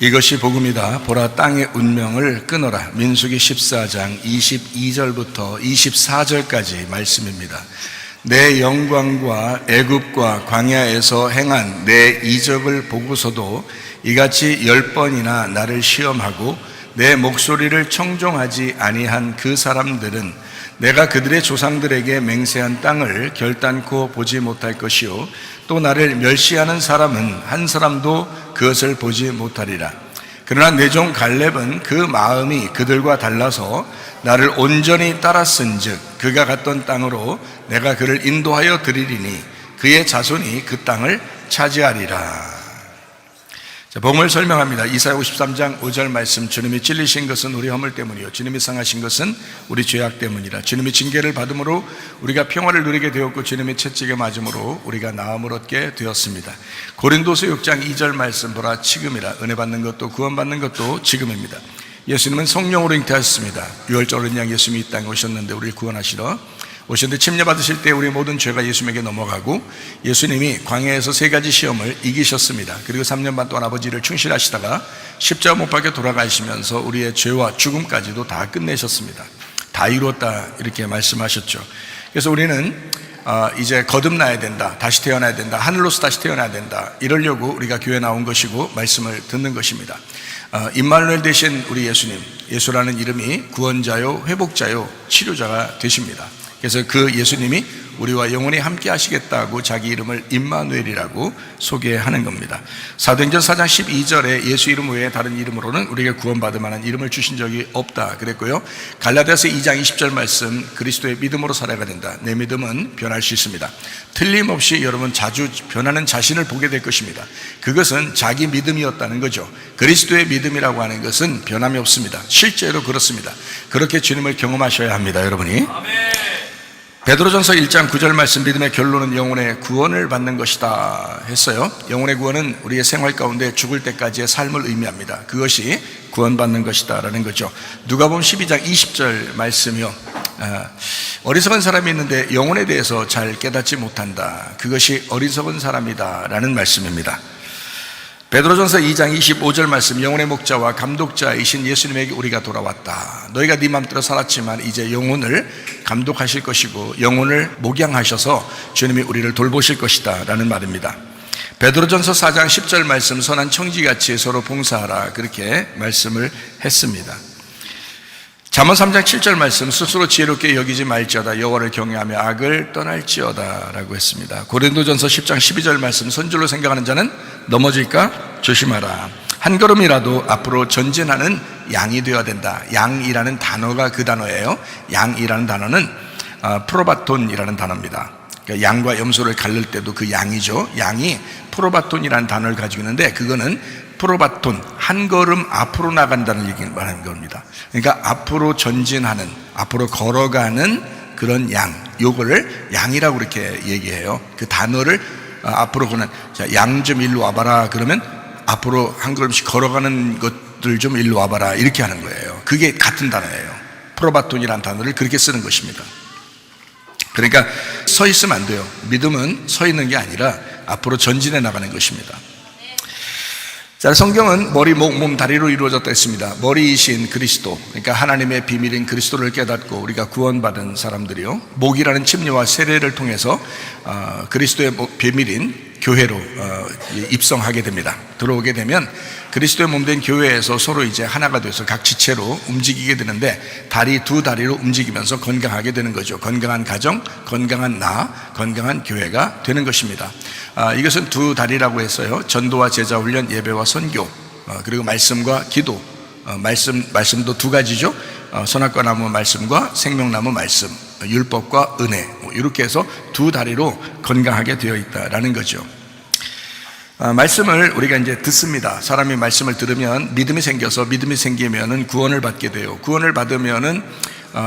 이것이 복음이다. 보라, 땅의 운명을 끊어라. 민수기 14장 22절부터 24절까지 말씀입니다. 내 영광과 애굽과 광야에서 행한 내 이적을 보고서도 이같이 10번이나 나를 시험하고 내 목소리를 청종하지 아니한 그 사람들은 내가 그들의 조상들에게 맹세한 땅을 결단코 보지 못할 것이요, 또 나를 멸시하는 사람은 한 사람도 그것을 보지 못하리라. 그러나 내 종 갈렙은 그 마음이 그들과 달라서 나를 온전히 따랐은즉 그가 갔던 땅으로 내가 그를 인도하여 드리리니 그의 자손이 그 땅을 차지하리라. 자, 복음을 설명합니다. 이사야 53장 5절 말씀. 주님이 찔리신 것은 우리 허물 때문이요, 주님이 상하신 것은 우리 죄악 때문이라. 주님이 징계를 받음으로 우리가 평화를 누리게 되었고, 주님이 채찍에 맞음으로 우리가 나음을 얻게 되었습니다. 고린도서 6장 2절 말씀. 보라, 지금이라. 은혜 받는 것도 구원받는 것도 지금입니다. 예수님은 성령으로 잉태하셨습니다. 유월절 양 예수님이 이 땅에 오셨는데 우리를 구원하시러 오셨는데, 침례받으실 때 우리 모든 죄가 예수님에게 넘어가고, 예수님이 광야에서 3가지 시험을 이기셨습니다. 그리고 3년 반 동안 아버지를 충실하시다가 십자가 못 박혀 돌아가시면서 우리의 죄와 죽음까지도 다 끝내셨습니다. 다 이루었다, 이렇게 말씀하셨죠. 그래서 우리는 이제 거듭나야 된다, 다시 태어나야 된다, 하늘로서 다시 태어나야 된다, 이러려고 우리가 교회에 나온 것이고 말씀을 듣는 것입니다. 임마누엘 되신 우리 예수님, 예수라는 이름이 구원자요, 회복자요, 치료자가 되십니다. 그래서 그 예수님이 우리와 영원히 함께 하시겠다고 자기 이름을 임마누엘이라고 소개하는 겁니다. 사도행전 4장 12절에 예수 이름 외에 다른 이름으로는 우리에게 구원받을 만한 이름을 주신 적이 없다 그랬고요. 갈라디아서 2장 20절 말씀, 그리스도의 믿음으로 살아야 된다. 내 믿음은 변할 수 있습니다. 틀림없이 여러분 자주 변하는 자신을 보게 될 것입니다. 그것은 자기 믿음이었다는 거죠. 그리스도의 믿음이라고 하는 것은 변함이 없습니다. 실제로 그렇습니다. 그렇게 주님을 경험하셔야 합니다, 여러분이. 아멘. 베드로전서 1장 9절 말씀. 믿음의 결론은 영혼의 구원을 받는 것이다 했어요. 영혼의 구원은 우리의 생활 가운데 죽을 때까지의 삶을 의미합니다. 그것이 구원받는 것이다 라는 거죠. 누가복음 12장 20절 말씀이요, 어리석은 사람이 있는데 영혼에 대해서 잘 깨닫지 못한다. 그것이 어리석은 사람이다 라는 말씀입니다. 베드로전서 2장 25절 말씀. 영혼의 목자와 감독자이신 예수님에게 우리가 돌아왔다. 너희가 네 맘대로 살았지만 이제 영혼을 감독하실 것이고 영혼을 목양하셔서 주님이 우리를 돌보실 것이다 라는 말입니다. 베드로전서 4장 10절 말씀. 선한 청지같이 서로 봉사하라, 그렇게 말씀을 했습니다. 잠언 3장 7절 말씀. 스스로 지혜롭게 여기지 말지어다, 여호와를 경외하며 악을 떠날지어다 라고 했습니다. 고린도전서 10장 12절 말씀. 선줄로 생각하는 자는 넘어질까 조심하라. 한 걸음이라도 앞으로 전진하는 양이 되어야 된다. 양이라는 단어가 그 단어예요. 양이라는 단어는 프로바톤이라는 단어입니다. 그러니까 양과 염소를 가를 때도 그 양이죠. 양이 프로바톤이라는 단어를 가지고 있는데, 그거는 프로바톤, 한 걸음 앞으로 나간다는 얘기를 말하는 겁니다. 그러니까 앞으로 전진하는, 앞으로 걸어가는 그런 양, 요거를 양이라고 그렇게 얘기해요. 그 단어를 앞으로 그는, 자, 양 좀 일로 와봐라 그러면 앞으로 한 걸음씩 걸어가는 것들 좀 일로 와봐라, 이렇게 하는 거예요. 그게 같은 단어예요. 프로바톤이라는 단어를 그렇게 쓰는 것입니다. 그러니까 서 있으면 안 돼요. 믿음은 서 있는 게 아니라 앞으로 전진해 나가는 것입니다. 자, 성경은 머리, 목, 몸, 다리로 이루어졌다 했습니다. 머리이신 그리스도, 그러니까 하나님의 비밀인 그리스도를 깨닫고 우리가 구원받은 사람들이요, 목이라는 침례와 세례를 통해서 그리스도의 비밀인 교회로 입성하게 됩니다. 들어오게 되면 그리스도의 몸된 교회에서 서로 이제 하나가 돼서 각 지체로 움직이게 되는데, 두 다리로 움직이면서 건강하게 되는 거죠. 건강한 가정, 건강한 나, 건강한 교회가 되는 것입니다. 이것은 두 다리라고 했어요. 전도와 제자 훈련, 예배와 선교, 그리고 말씀과 기도. 말씀도 두 가지죠. 선악과 나무 말씀과 생명나무 말씀, 율법과 은혜, 이렇게 해서 두 다리로 건강하게 되어 있다라는 거죠. 말씀을 우리가 이제 듣습니다. 사람이 말씀을 들으면 믿음이 생겨서, 믿음이 생기면은 구원을 받게 돼요. 구원을 받으면은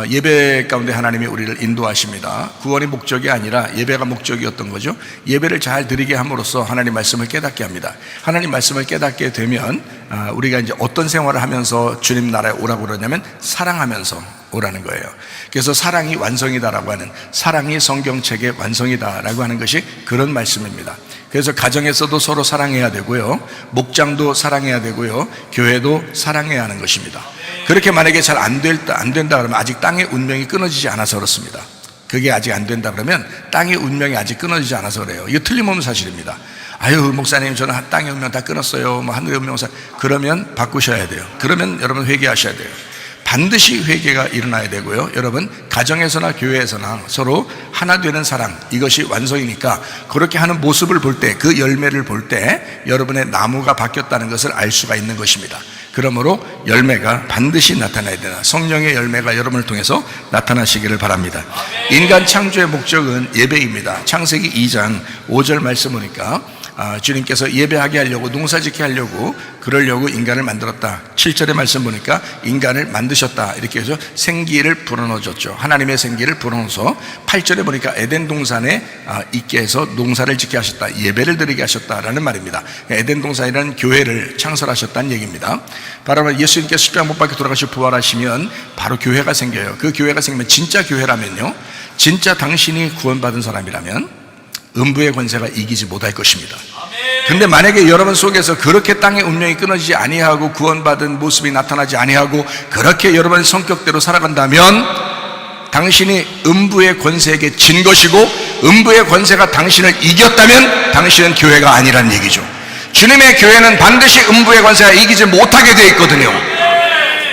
예배 가운데 하나님이 우리를 인도하십니다. 구원이 목적이 아니라 예배가 목적이었던 거죠. 예배를 잘 드리게 함으로써 하나님 말씀을 깨닫게 합니다. 하나님 말씀을 깨닫게 되면 우리가 이제 어떤 생활을 하면서 주님 나라에 오라고 그러냐면 사랑하면서 오라는 거예요. 그래서 사랑이 완성이다라고 하는, 사랑이 성경책의 완성이다라고 하는 것이 그런 말씀입니다. 그래서 가정에서도 서로 사랑해야 되고요, 목장도 사랑해야 되고요, 교회도 사랑해야 하는 것입니다. 그렇게 만약에 잘 안 된다 그러면 아직 땅의 운명이 끊어지지 않아서 그렇습니다. 그게 아직 안 된다 그러면 땅의 운명이 아직 끊어지지 않아서 그래요. 이거 틀림없는 사실입니다. 아유, 목사님 저는 땅의 운명 다 끊었어요, 뭐 하늘의 운명, 그러면 바꾸셔야 돼요. 그러면 여러분 회개하셔야 돼요. 반드시 회개가 일어나야 되고요, 여러분 가정에서나 교회에서나 서로 하나 되는 사랑, 이것이 완성이니까 그렇게 하는 모습을 볼 때, 그 열매를 볼 때 여러분의 나무가 바뀌었다는 것을 알 수가 있는 것입니다. 그러므로 열매가 반드시 나타나야 되나, 성령의 열매가 여러분을 통해서 나타나시기를 바랍니다. 인간 창조의 목적은 예배입니다. 창세기 2장 5절 말씀 보니까 주님께서 예배하게 하려고, 농사짓게 하려고, 그러려고 인간을 만들었다. 7절의 말씀 보니까 인간을 만드셨다, 이렇게 해서 생기를 불어넣어줬죠. 하나님의 생기를 불어넣어서 8절에 보니까 에덴 동산에 있게 해서 농사를 짓게 하셨다, 예배를 드리게 하셨다라는 말입니다. 에덴 동산이라는 교회를 창설하셨다는 얘기입니다. 바로 예수님께서 십자가 못 박혀 돌아가시고 부활하시면 바로 교회가 생겨요. 그 교회가 생기면, 진짜 교회라면요, 진짜 당신이 구원받은 사람이라면 음부의 권세가 이기지 못할 것입니다. 근데 만약에 여러분 속에서 그렇게 땅의 운명이 끊어지지 아니하고 구원받은 모습이 나타나지 아니하고 그렇게 여러분의 성격대로 살아간다면 당신이 음부의 권세에게 진 것이고, 음부의 권세가 당신을 이겼다면 당신은 교회가 아니란 얘기죠. 주님의 교회는 반드시 음부의 권세가 이기지 못하게 되어 있거든요.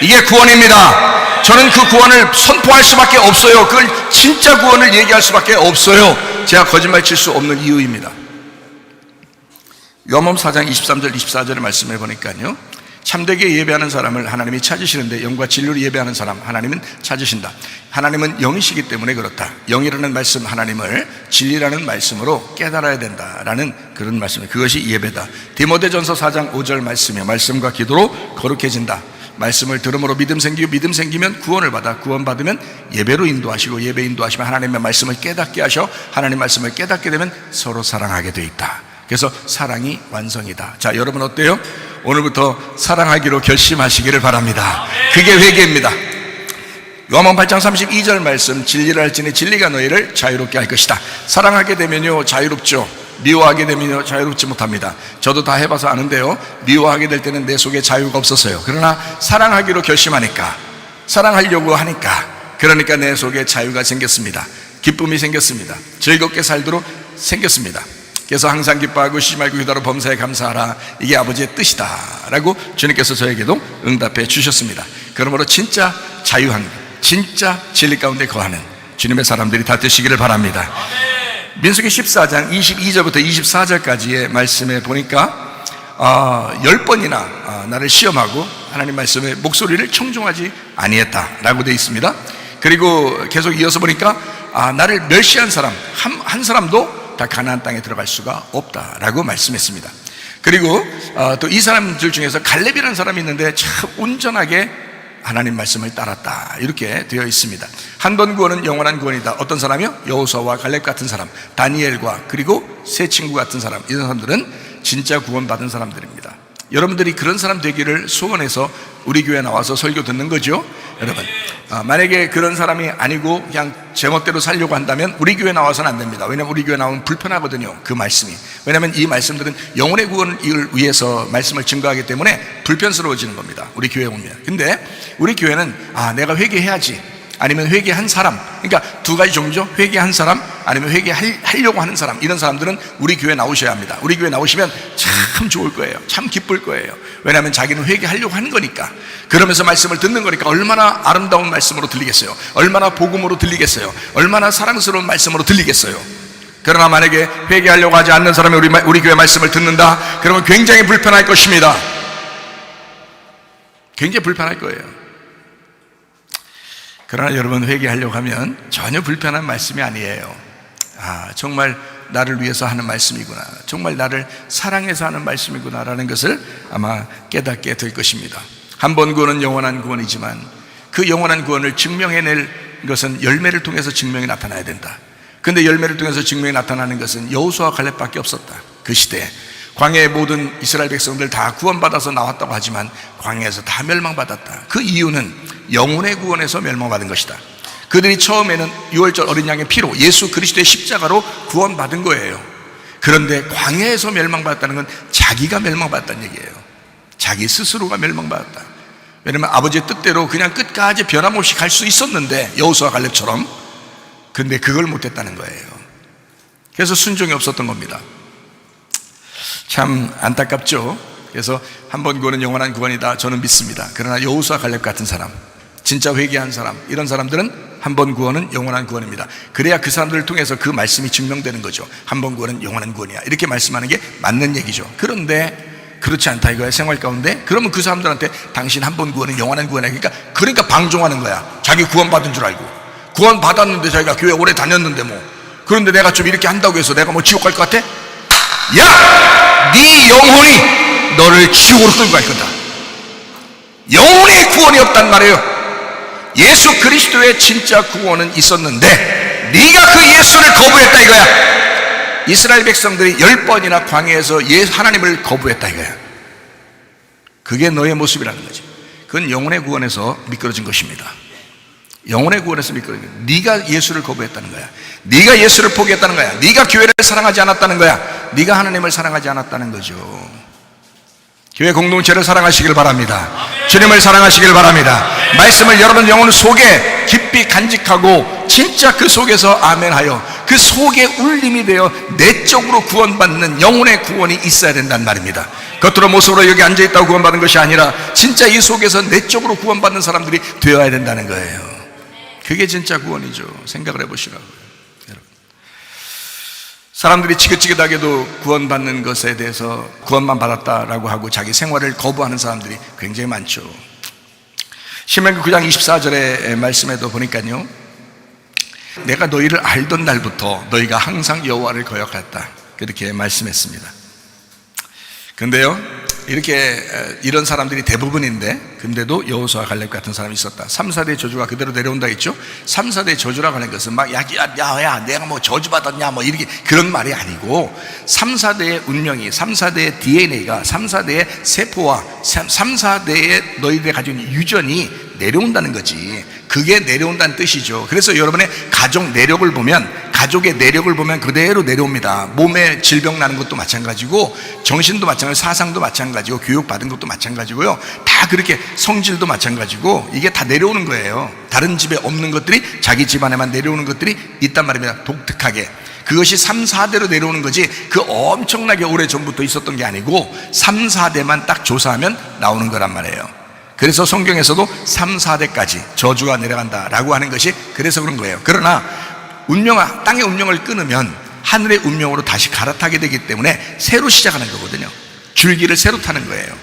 이게 구원입니다. 저는 그 구원을 선포할 수밖에 없어요. 그걸 진짜 구원을 얘기할 수밖에 없어요. 제가 거짓말 칠 수 없는 이유입니다. 요한복음 4장 23절 24절의 말씀을 보니까요, 참되게 예배하는 사람을 하나님이 찾으시는데 영과 진리로 예배하는 사람 하나님은 찾으신다. 하나님은 영이시기 때문에 그렇다. 영이라는 말씀, 하나님을 진리라는 말씀으로 깨달아야 된다라는 그런 말씀이에요. 그것이 예배다. 디모데전서 4장 5절 말씀이요, 말씀과 기도로 거룩해진다. 말씀을 들음으로 믿음 생기고, 믿음 생기면 구원을 받아, 구원 받으면 예배로 인도하시고, 예배 인도하시면 하나님의 말씀을 깨닫게 하셔, 하나님 말씀을 깨닫게 되면 서로 사랑하게 돼 있다. 그래서 사랑이 완성이다. 자, 여러분 어때요? 오늘부터 사랑하기로 결심하시기를 바랍니다. 그게 회개입니다. 요한복음 8장 32절 말씀, 진리를 알지니 진리가 너희를 자유롭게 할 것이다. 사랑하게 되면요 자유롭죠. 미워하게 되면요 자유롭지 못합니다. 저도 다 해봐서 아는데요, 미워하게 될 때는 내 속에 자유가 없었어요. 그러나 사랑하기로 결심하니까, 사랑하려고 하니까, 그러니까 내 속에 자유가 생겼습니다. 기쁨이 생겼습니다. 즐겁게 살도록 생겼습니다. 그래서 항상 기뻐하고 쉬지 말고 기도하라, 범사에 감사하라, 이게 아버지의 뜻이다 라고 주님께서 저에게도 응답해 주셨습니다. 그러므로 진짜 자유한, 진짜 진리 가운데 거하는 주님의 사람들이 다 되시기를 바랍니다. 민수기 14장 22절부터 24절까지의 말씀에 보니까 10번이나 나를 시험하고 하나님 말씀에 목소리를 청종하지 아니했다라고 되어 있습니다. 그리고 계속 이어서 보니까 나를 멸시한 사람 한 사람도 다 가나안 땅에 들어갈 수가 없다라고 말씀했습니다. 그리고 또 이 사람들 중에서 갈렙이라는 사람이 있는데 참 온전하게 하나님 말씀을 따랐다, 이렇게 되어 있습니다. 한 번 구원은 영원한 구원이다. 어떤 사람이요? 여호수아와 갈렙 같은 사람, 다니엘과 그리고 세 친구 같은 사람, 이런 사람들은 진짜 구원받은 사람들입니다. 여러분들이 그런 사람 되기를 소원해서 우리 교회 나와서 설교 듣는 거죠. 여러분, 만약에 그런 사람이 아니고 그냥 제멋대로 살려고 한다면 우리 교회 나와서는 안 됩니다. 왜냐하면 우리 교회 나오면 불편하거든요, 그 말씀이. 왜냐하면 이 말씀들은 영혼의 구원을 위해서 말씀을 증거하기 때문에 불편스러워지는 겁니다, 우리 교회에 오면. 근데 우리 교회는 내가 회개해야지, 아니면 회개한 사람, 그러니까 두 가지 종류죠. 회개한 사람, 아니면 회개하려고 하는 사람, 이런 사람들은 우리 교회 나오셔야 합니다. 우리 교회 나오시면 참 좋을 거예요. 참 기쁠 거예요. 왜냐하면 자기는 회개하려고 하는 거니까. 그러면서 말씀을 듣는 거니까 얼마나 아름다운 말씀으로 들리겠어요. 얼마나 복음으로 들리겠어요. 얼마나 사랑스러운 말씀으로 들리겠어요. 그러나 만약에 회개하려고 하지 않는 사람이 우리 교회 말씀을 듣는다, 그러면 굉장히 불편할 것입니다. 굉장히 불편할 거예요. 그러나 여러분, 회개하려고 하면 전혀 불편한 말씀이 아니에요. 정말 나를 위해서 하는 말씀이구나, 정말 나를 사랑해서 하는 말씀이구나 라는 것을 아마 깨닫게 될 것입니다. 한 번 구원은 영원한 구원이지만 그 영원한 구원을 증명해낼 것은 열매를 통해서 증명이 나타나야 된다. 그런데 열매를 통해서 증명이 나타나는 것은 여호수아와 갈렙밖에 없었다. 그 시대에 광야의 모든 이스라엘 백성들 다 구원받아서 나왔다고 하지만 광야에서 다 멸망받았다. 그 이유는 영혼의 구원에서 멸망받은 것이다. 그들이 처음에는 유월절 어린 양의 피로, 예수 그리스도의 십자가로 구원받은 거예요. 그런데 광야에서 멸망받았다는 건 자기가 멸망받았다는 얘기예요. 자기 스스로가 멸망받았다. 왜냐면 아버지의 뜻대로 그냥 끝까지 변함없이 갈 수 있었는데, 여호수아 갈렙처럼. 근데 그걸 못했다는 거예요. 그래서 순종이 없었던 겁니다. 참 안타깝죠. 그래서 한 번 구원은 영원한 구원이다, 저는 믿습니다. 그러나 여호수아 갈렙 같은 사람, 진짜 회개한 사람, 이런 사람들은 한 번 구원은 영원한 구원입니다. 그래야 그 사람들을 통해서 그 말씀이 증명되는 거죠. 한 번 구원은 영원한 구원이야, 이렇게 말씀하는 게 맞는 얘기죠. 그런데 그렇지 않다 이거야, 생활 가운데. 그러면 그 사람들한테 당신 한 번 구원은 영원한 구원이야, 그러니까 방종하는 거야. 자기 구원받은 줄 알고. 구원 받았는데 자기가 교회 오래 다녔는데 뭐, 그런데 내가 좀 이렇게 한다고 해서 내가 뭐 지옥 갈 것 같아? 야! 네 영혼이 너를 지옥으로 끌고 갈 거다. 영혼의 구원이 없단 말이에요. 예수 그리스도의 진짜 구원은 있었는데 네가 그 예수를 거부했다 이거야. 이스라엘 백성들이 10번이나 광야에서 하나님을 거부했다 이거야. 그게 너의 모습이라는 거지. 그건 영혼의 구원에서 미끄러진 것입니다. 영혼의 구원에서 미끄러진 거야. 네가 예수를 거부했다는 거야. 네가 예수를 포기했다는 거야. 네가 교회를 사랑하지 않았다는 거야. 네가 하나님을 사랑하지 않았다는 거죠. 교회 공동체를 사랑하시길 바랍니다. 주님을 사랑하시길 바랍니다. 말씀을 여러분 영혼 속에 깊이 간직하고 진짜 그 속에서 아멘하여 그 속에 울림이 되어 내적으로 구원받는 영혼의 구원이 있어야 된다는 말입니다. 겉으로 모습으로 여기 앉아있다고 구원받은 것이 아니라 진짜 이 속에서 내적으로 구원받는 사람들이 되어야 된다는 거예요. 그게 진짜 구원이죠. 생각을 해보시라고요. 사람들이 지긋지긋하게도 구원받는 것에 대해서 구원만 받았다라고 하고 자기 생활을 거부하는 사람들이 굉장히 많죠. 신명기 9장 24절의 말씀에도 보니까요, 내가 너희를 알던 날부터 너희가 항상 여호와를 거역했다, 그렇게 말씀했습니다. 근데요, 이렇게 이런 사람들이 대부분인데, 근데도 여호수아 갈렙 같은 사람이 있었다. 3, 4대 저주가 그대로 내려온다 했죠. 3, 4대 저주라고 하는 것은 막 야 내가 뭐 저주받았냐 뭐 이렇게 그런 말이 아니고, 3, 4대의 운명이, 3, 4대의 DNA가, 3, 4대의 세포와 3, 4대의 너희들이 가지고 있는 유전이 내려온다는 거지. 그게 내려온다는 뜻이죠. 그래서 여러분의 가족 내력을 보면, 가족의 내력을 보면 그대로 내려옵니다. 몸에 질병 나는 것도 마찬가지고, 정신도 마찬가지고, 사상도 마찬가지고, 교육받은 것도 마찬가지고요. 다 그렇게 성질도 마찬가지고, 이게 다 내려오는 거예요. 다른 집에 없는 것들이 자기 집안에만 내려오는 것들이 있단 말입니다. 독특하게. 그것이 3, 4대로 내려오는 거지, 그 엄청나게 오래전부터 있었던 게 아니고 3, 4대만 딱 조사하면 나오는 거란 말이에요. 그래서 성경에서도 3, 4대까지 저주가 내려간다라고 하는 것이 그래서 그런 거예요. 그러나 땅의 운명을 끊으면 하늘의 운명으로 다시 갈아타게 되기 때문에 새로 시작하는 거거든요. 줄기를 새로 타는 거예요.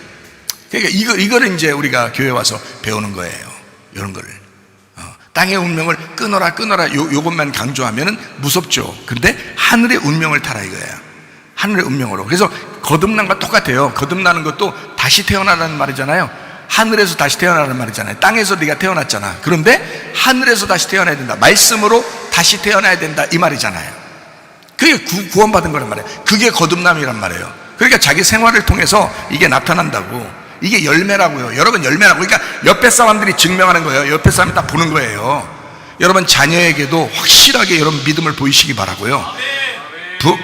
그러니까 이거를 이제 우리가 교회 와서 배우는 거예요. 이런 거를. 땅의 운명을 끊어라 요것만 강조하면은 무섭죠. 그런데 하늘의 운명을 타라 이거예요. 하늘의 운명으로. 그래서 거듭남과 똑같아요. 거듭나는 것도 다시 태어나라는 말이잖아요. 하늘에서 다시 태어나는 말이잖아요. 땅에서 네가 태어났잖아. 그런데 하늘에서 다시 태어나야 된다. 말씀으로 다시 태어나야 된다, 이 말이잖아요. 그게 구원받은 거란 말이에요. 그게 거듭남이란 말이에요. 그러니까 자기 생활을 통해서 이게 나타난다고. 이게 열매라고요. 여러분, 열매라고. 그러니까 옆에 사람들이 증명하는 거예요. 옆에 사람이 딱 보는 거예요. 여러분, 자녀에게도 확실하게 여러분 믿음을 보이시기 바라고요.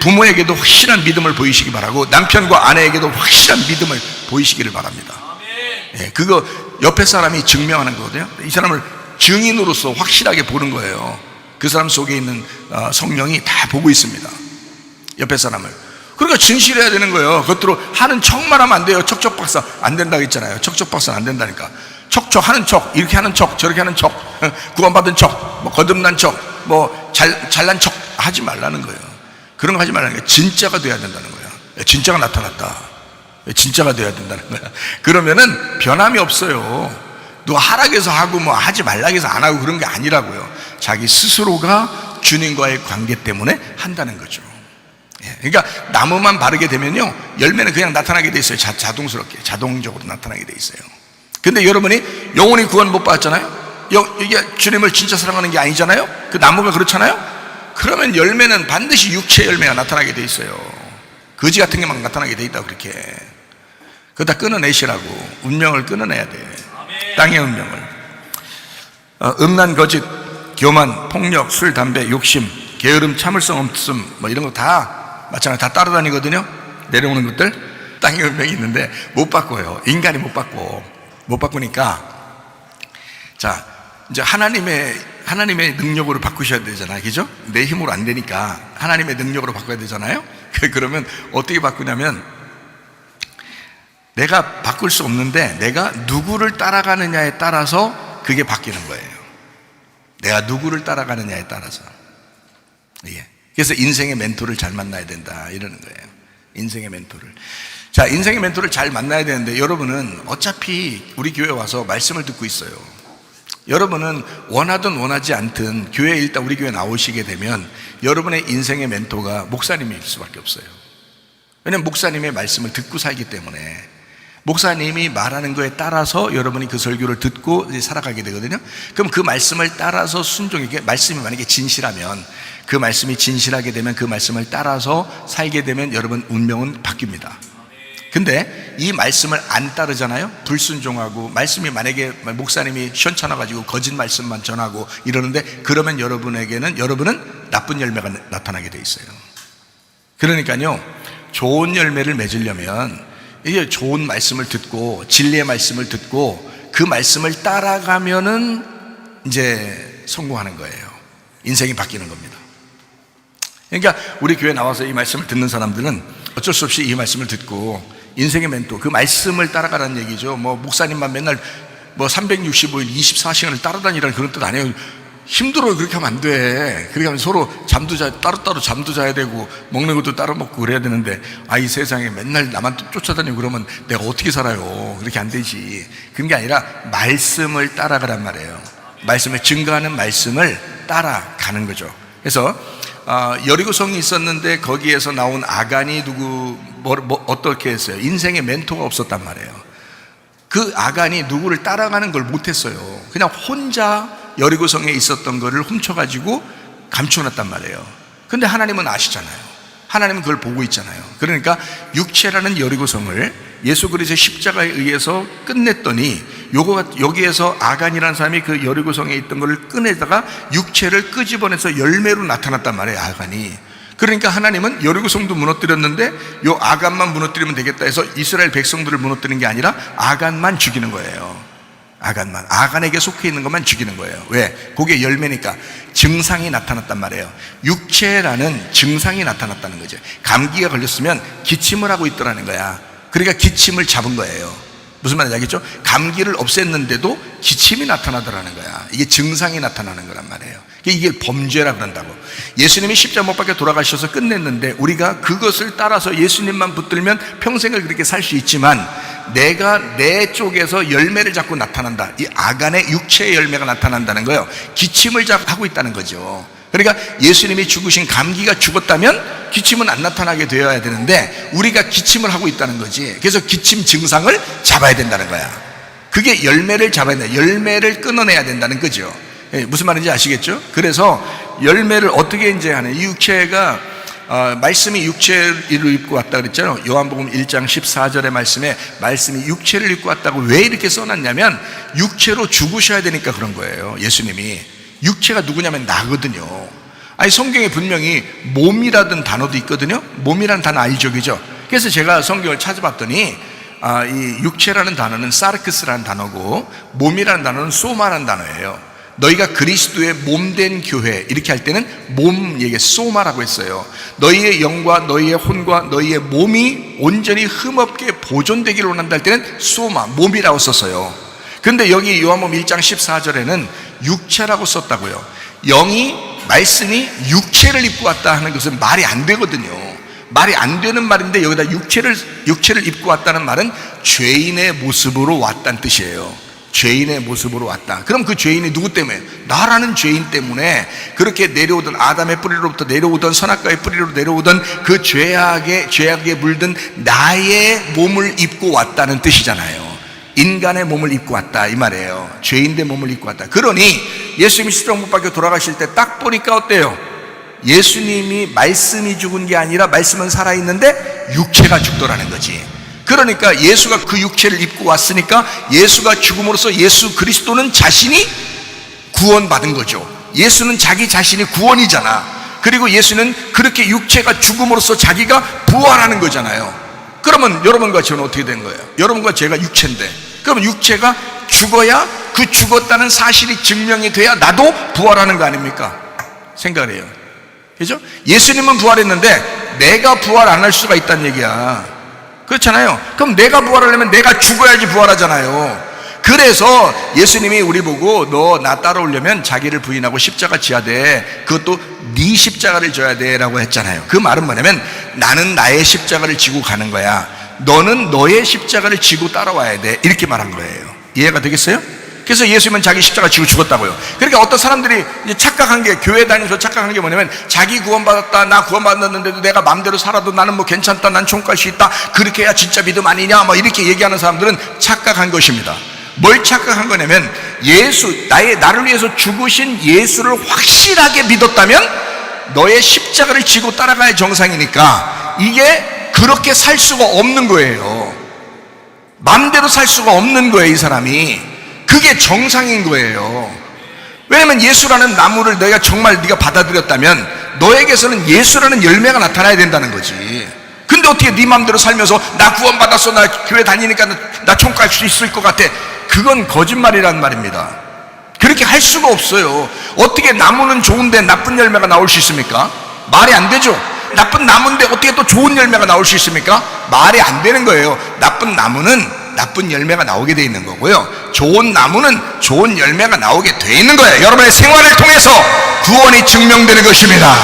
부모에게도 확실한 믿음을 보이시기 바라고, 남편과 아내에게도 확실한 믿음을 보이시기를 바랍니다. 예, 그거 옆에 사람이 증명하는 거거든요. 이 사람을 증인으로서 확실하게 보는 거예요. 그 사람 속에 있는 성령이 다 보고 있습니다. 옆에 사람을. 그러니까 진실해야 되는 거예요. 겉으로 하는 척만 하면 안 돼요. 척척 박사 안 된다고 했잖아요. 척척 박사는 안 된다니까. 척척 하는 척, 이렇게 하는 척, 저렇게 하는 척, 구원받은 척, 뭐 거듭난 척, 뭐 잘난 척 하지 말라는 거예요. 그런 거 하지 말라는 거예요. 진짜가 돼야 된다는 거예요. 진짜가 나타났다. 진짜가 돼야 된다는 거야. 그러면은 변함이 없어요. 누가 하라고 해서 하고 뭐 하지 말라고 해서 안 하고 그런 게 아니라고요. 자기 스스로가 주님과의 관계 때문에 한다는 거죠. 그러니까 나무만 바르게 되면요, 열매는 그냥 나타나게 돼 있어요. 자동스럽게, 자동적으로 나타나게 돼 있어요. 근데 여러분이 영혼이 구원 못 받았잖아요. 이게 주님을 진짜 사랑하는 게 아니잖아요. 그 나무가 그렇잖아요. 그러면 열매는 반드시 육체 열매가 나타나게 돼 있어요. 거지 같은 게 막 나타나게 돼 있다고. 그렇게 그거 다 끊어내시라고. 운명을 끊어내야 돼. 땅의 운명을. 음란, 거짓, 교만, 폭력, 술, 담배, 욕심, 게으름, 참을성 없음, 뭐 이런 거 다 마찬가지 다 따라다니거든요. 내려오는 것들. 땅의 운명이 있는데 못 바꿔요. 인간이 못 바꾸니까 자, 이제 하나님의 능력으로 바꾸셔야 되잖아요. 그죠? 내 힘으로 안 되니까 하나님의 능력으로 바꿔야 되잖아요. 그러면 어떻게 바꾸냐면, 내가 바꿀 수 없는데 내가 누구를 따라가느냐에 따라서 그게 바뀌는 거예요. 내가 누구를 따라가느냐에 따라서. 예. 그래서 인생의 멘토를 잘 만나야 된다 이러는 거예요. 인생의 멘토를. 자, 인생의 멘토를 잘 만나야 되는데, 여러분은 어차피 우리 교회 와서 말씀을 듣고 있어요. 여러분은 원하든 원하지 않든 교회에 일단 우리 교회 나오시게 되면 여러분의 인생의 멘토가 목사님일 수밖에 없어요. 왜냐하면 목사님의 말씀을 듣고 살기 때문에, 목사님이 말하는 거에 따라서 여러분이 그 설교를 듣고 이제 살아가게 되거든요. 그럼 그 말씀을 따라서 순종하게, 말씀이 만약에 진실하면, 그 말씀이 진실하게 되면 그 말씀을 따라서 살게 되면 여러분 운명은 바뀝니다. 근데 이 말씀을 안 따르잖아요. 불순종하고, 말씀이 만약에 목사님이 시원찮아가지고 거짓 말씀만 전하고 이러는데, 그러면 여러분은 나쁜 열매가 나타나게 돼 있어요. 그러니까요, 좋은 열매를 맺으려면 이게 좋은 말씀을 듣고 진리의 말씀을 듣고 그 말씀을 따라가면은 이제 성공하는 거예요. 인생이 바뀌는 겁니다. 그러니까 우리 교회 나와서 이 말씀을 듣는 사람들은 어쩔 수 없이 이 말씀을 듣고 인생의 멘토, 그 말씀을 따라가라는 얘기죠. 뭐 목사님만 맨날 뭐 365일 24시간을 따라다니라는 그런 뜻 아니에요. 힘들어요. 그렇게 하면 안 돼. 그렇게 하면 서로 따로따로 잠도 자야 되고 먹는 것도 따로 먹고 그래야 되는데, 이 세상에 맨날 나만 쫓아다니고 그러면 내가 어떻게 살아요? 그렇게 안 되지. 그런 게 아니라 말씀을 따라가란 말이에요. 말씀을 증거하는 말씀을 따라가는 거죠. 그래서 여리고성이 있었는데 거기에서 나온 아간이 어떻게 했어요? 인생의 멘토가 없었단 말이에요. 그 아간이 누구를 따라가는 걸 못했어요. 그냥 혼자 여리고성에 있었던 거를 훔쳐가지고 감춰놨단 말이에요. 근데 하나님은 아시잖아요. 하나님은 그걸 보고 있잖아요. 그러니까 육체라는 여리고성을 예수 그리스도의 십자가에 의해서 끝냈더니, 여기에서 아간이라는 사람이 그 여리고성에 있던 거를 꺼내다가 육체를 끄집어내서 열매로 나타났단 말이에요, 아간이. 그러니까 하나님은 여리고성도 무너뜨렸는데 요 아간만 무너뜨리면 되겠다 해서 이스라엘 백성들을 무너뜨리는 게 아니라 아간만 죽이는 거예요. 아간에게 속해 있는 것만 죽이는 거예요. 왜? 그게 열매니까. 증상이 나타났단 말이에요. 육체라는 증상이 나타났다는 거죠. 감기가 걸렸으면 기침을 하고 있더라는 거야. 그러니까 기침을 잡은 거예요. 무슨 말인지 알겠죠? 감기를 없앴는데도 기침이 나타나더라는 거야. 이게 증상이 나타나는 거란 말이에요. 이게 범죄라 그런다고. 예수님이 십자가 못 박혀 돌아가셔서 끝냈는데 우리가 그것을 따라서 예수님만 붙들면 평생을 그렇게 살 수 있지만, 내가 내 쪽에서 열매를 잡고 나타난다. 이 아간의 육체의 열매가 나타난다는 거예요. 기침을 하고 있다는 거죠. 그러니까 예수님이 죽으신 감기가 죽었다면 기침은 안 나타나게 되어야 되는데 우리가 기침을 하고 있다는 거지. 그래서 기침 증상을 잡아야 된다는 거야. 그게 열매를 잡아야 된다. 열매를 끊어내야 된다는 거죠. 무슨 말인지 아시겠죠? 그래서 열매를 어떻게 이제 하는, 이 육체가 말씀이 육체를 입고 왔다 그랬잖아요. 요한복음 1장 14절의 말씀이 육체를 입고 왔다고 왜 이렇게 써놨냐면, 육체로 죽으셔야 되니까 그런 거예요. 예수님이. 육체가 누구냐면 나거든요. 성경에 분명히 몸이라는 단어도 있거든요. 몸이라는 단어 알죠, 그죠? 그래서 제가 성경을 찾아봤더니 이 육체라는 단어는 사르크스라는 단어고, 몸이라는 단어는 소마라는 단어예요. 너희가 그리스도의 몸된 교회, 이렇게 할 때는 몸 얘기, 소마라고 했어요. 너희의 영과 너희의 혼과 너희의 몸이 온전히 흠없게 보존되기를 원한다 할 때는 소마, 몸이라고 썼어요. 근데 여기 요한복음 1장 14절에는 육체라고 썼다고요. 말씀이 육체를 입고 왔다 하는 것은 말이 안 되거든요. 말이 안 되는 말인데 여기다 육체를 입고 왔다는 말은 죄인의 모습으로 왔다는 뜻이에요. 죄인의 모습으로 왔다. 그럼 그 죄인이 누구 때문에? 나라는 죄인 때문에 그렇게 내려오던, 아담의 뿌리로부터 내려오던, 선악과의 뿌리로 내려오던 그 죄악에 물든 나의 몸을 입고 왔다는 뜻이잖아요. 인간의 몸을 입고 왔다 이 말이에요. 죄인의 몸을 입고 왔다. 그러니 예수님이 십자가 못 박혀 돌아가실 때 딱 보니까 어때요? 예수님이 말씀이 죽은 게 아니라 말씀은 살아있는데 육체가 죽더라는 거지. 그러니까 예수가 그 육체를 입고 왔으니까 예수가 죽음으로써 예수 그리스도는 자신이 구원받은 거죠. 예수는 자기 자신이 구원이잖아. 그리고 예수는 그렇게 육체가 죽음으로써 자기가 부활하는 거잖아요. 그러면 여러분과 저는 어떻게 된 거예요? 여러분과 제가 육체인데, 그러면 육체가 죽어야 그 죽었다는 사실이 증명이 돼야 나도 부활하는 거 아닙니까? 생각을 해요. 그죠? 예수님은 부활했는데 내가 부활 안 할 수가 있다는 얘기야. 그렇잖아요. 그럼 내가 부활하려면 내가 죽어야지 부활하잖아요. 그래서 예수님이 우리 보고 너 나 따라오려면 자기를 부인하고 십자가 지어야 돼. 그것도 네 십자가를 져야 돼 라고 했잖아요. 그 말은 뭐냐면 나는 나의 십자가를 지고 가는 거야, 너는 너의 십자가를 지고 따라와야 돼, 이렇게 말한 거예요. 이해가 되겠어요? 그래서 예수님은 자기 십자가 지고 죽었다고요. 그러니까 어떤 사람들이 이제 착각한 게, 교회 다니면서 착각한 게 뭐냐면 자기 구원받았다, 나 구원받았는데도 내가 마음대로 살아도 나는 뭐 괜찮다, 난 총갈 수 있다, 그렇게 해야 진짜 믿음 아니냐, 뭐 이렇게 얘기하는 사람들은 착각한 것입니다. 뭘 착각한 거냐면 나를 위해서 죽으신 예수를 확실하게 믿었다면 너의 십자가를 지고 따라가야 정상이니까 이게 그렇게 살 수가 없는 거예요. 마음대로 살 수가 없는 거예요, 이 사람이. 그게 정상인 거예요. 왜냐면 예수라는 나무를 내가 정말 네가 받아들였다면 너에게서는 예수라는 열매가 나타나야 된다는 거지. 근데 어떻게 네 마음대로 살면서 나 구원받았어, 나 교회 다니니까 나 총갈 수 있을 것 같아, 그건 거짓말이란 말입니다. 그렇게 할 수가 없어요. 어떻게 나무는 좋은데 나쁜 열매가 나올 수 있습니까? 말이 안 되죠. 나쁜 나무인데 어떻게 또 좋은 열매가 나올 수 있습니까? 말이 안 되는 거예요. 나쁜 나무는 나쁜 열매가 나오게 돼 있는 거고요, 좋은 나무는 좋은 열매가 나오게 돼 있는 거예요. 여러분의 생활을 통해서 구원이 증명되는 것입니다.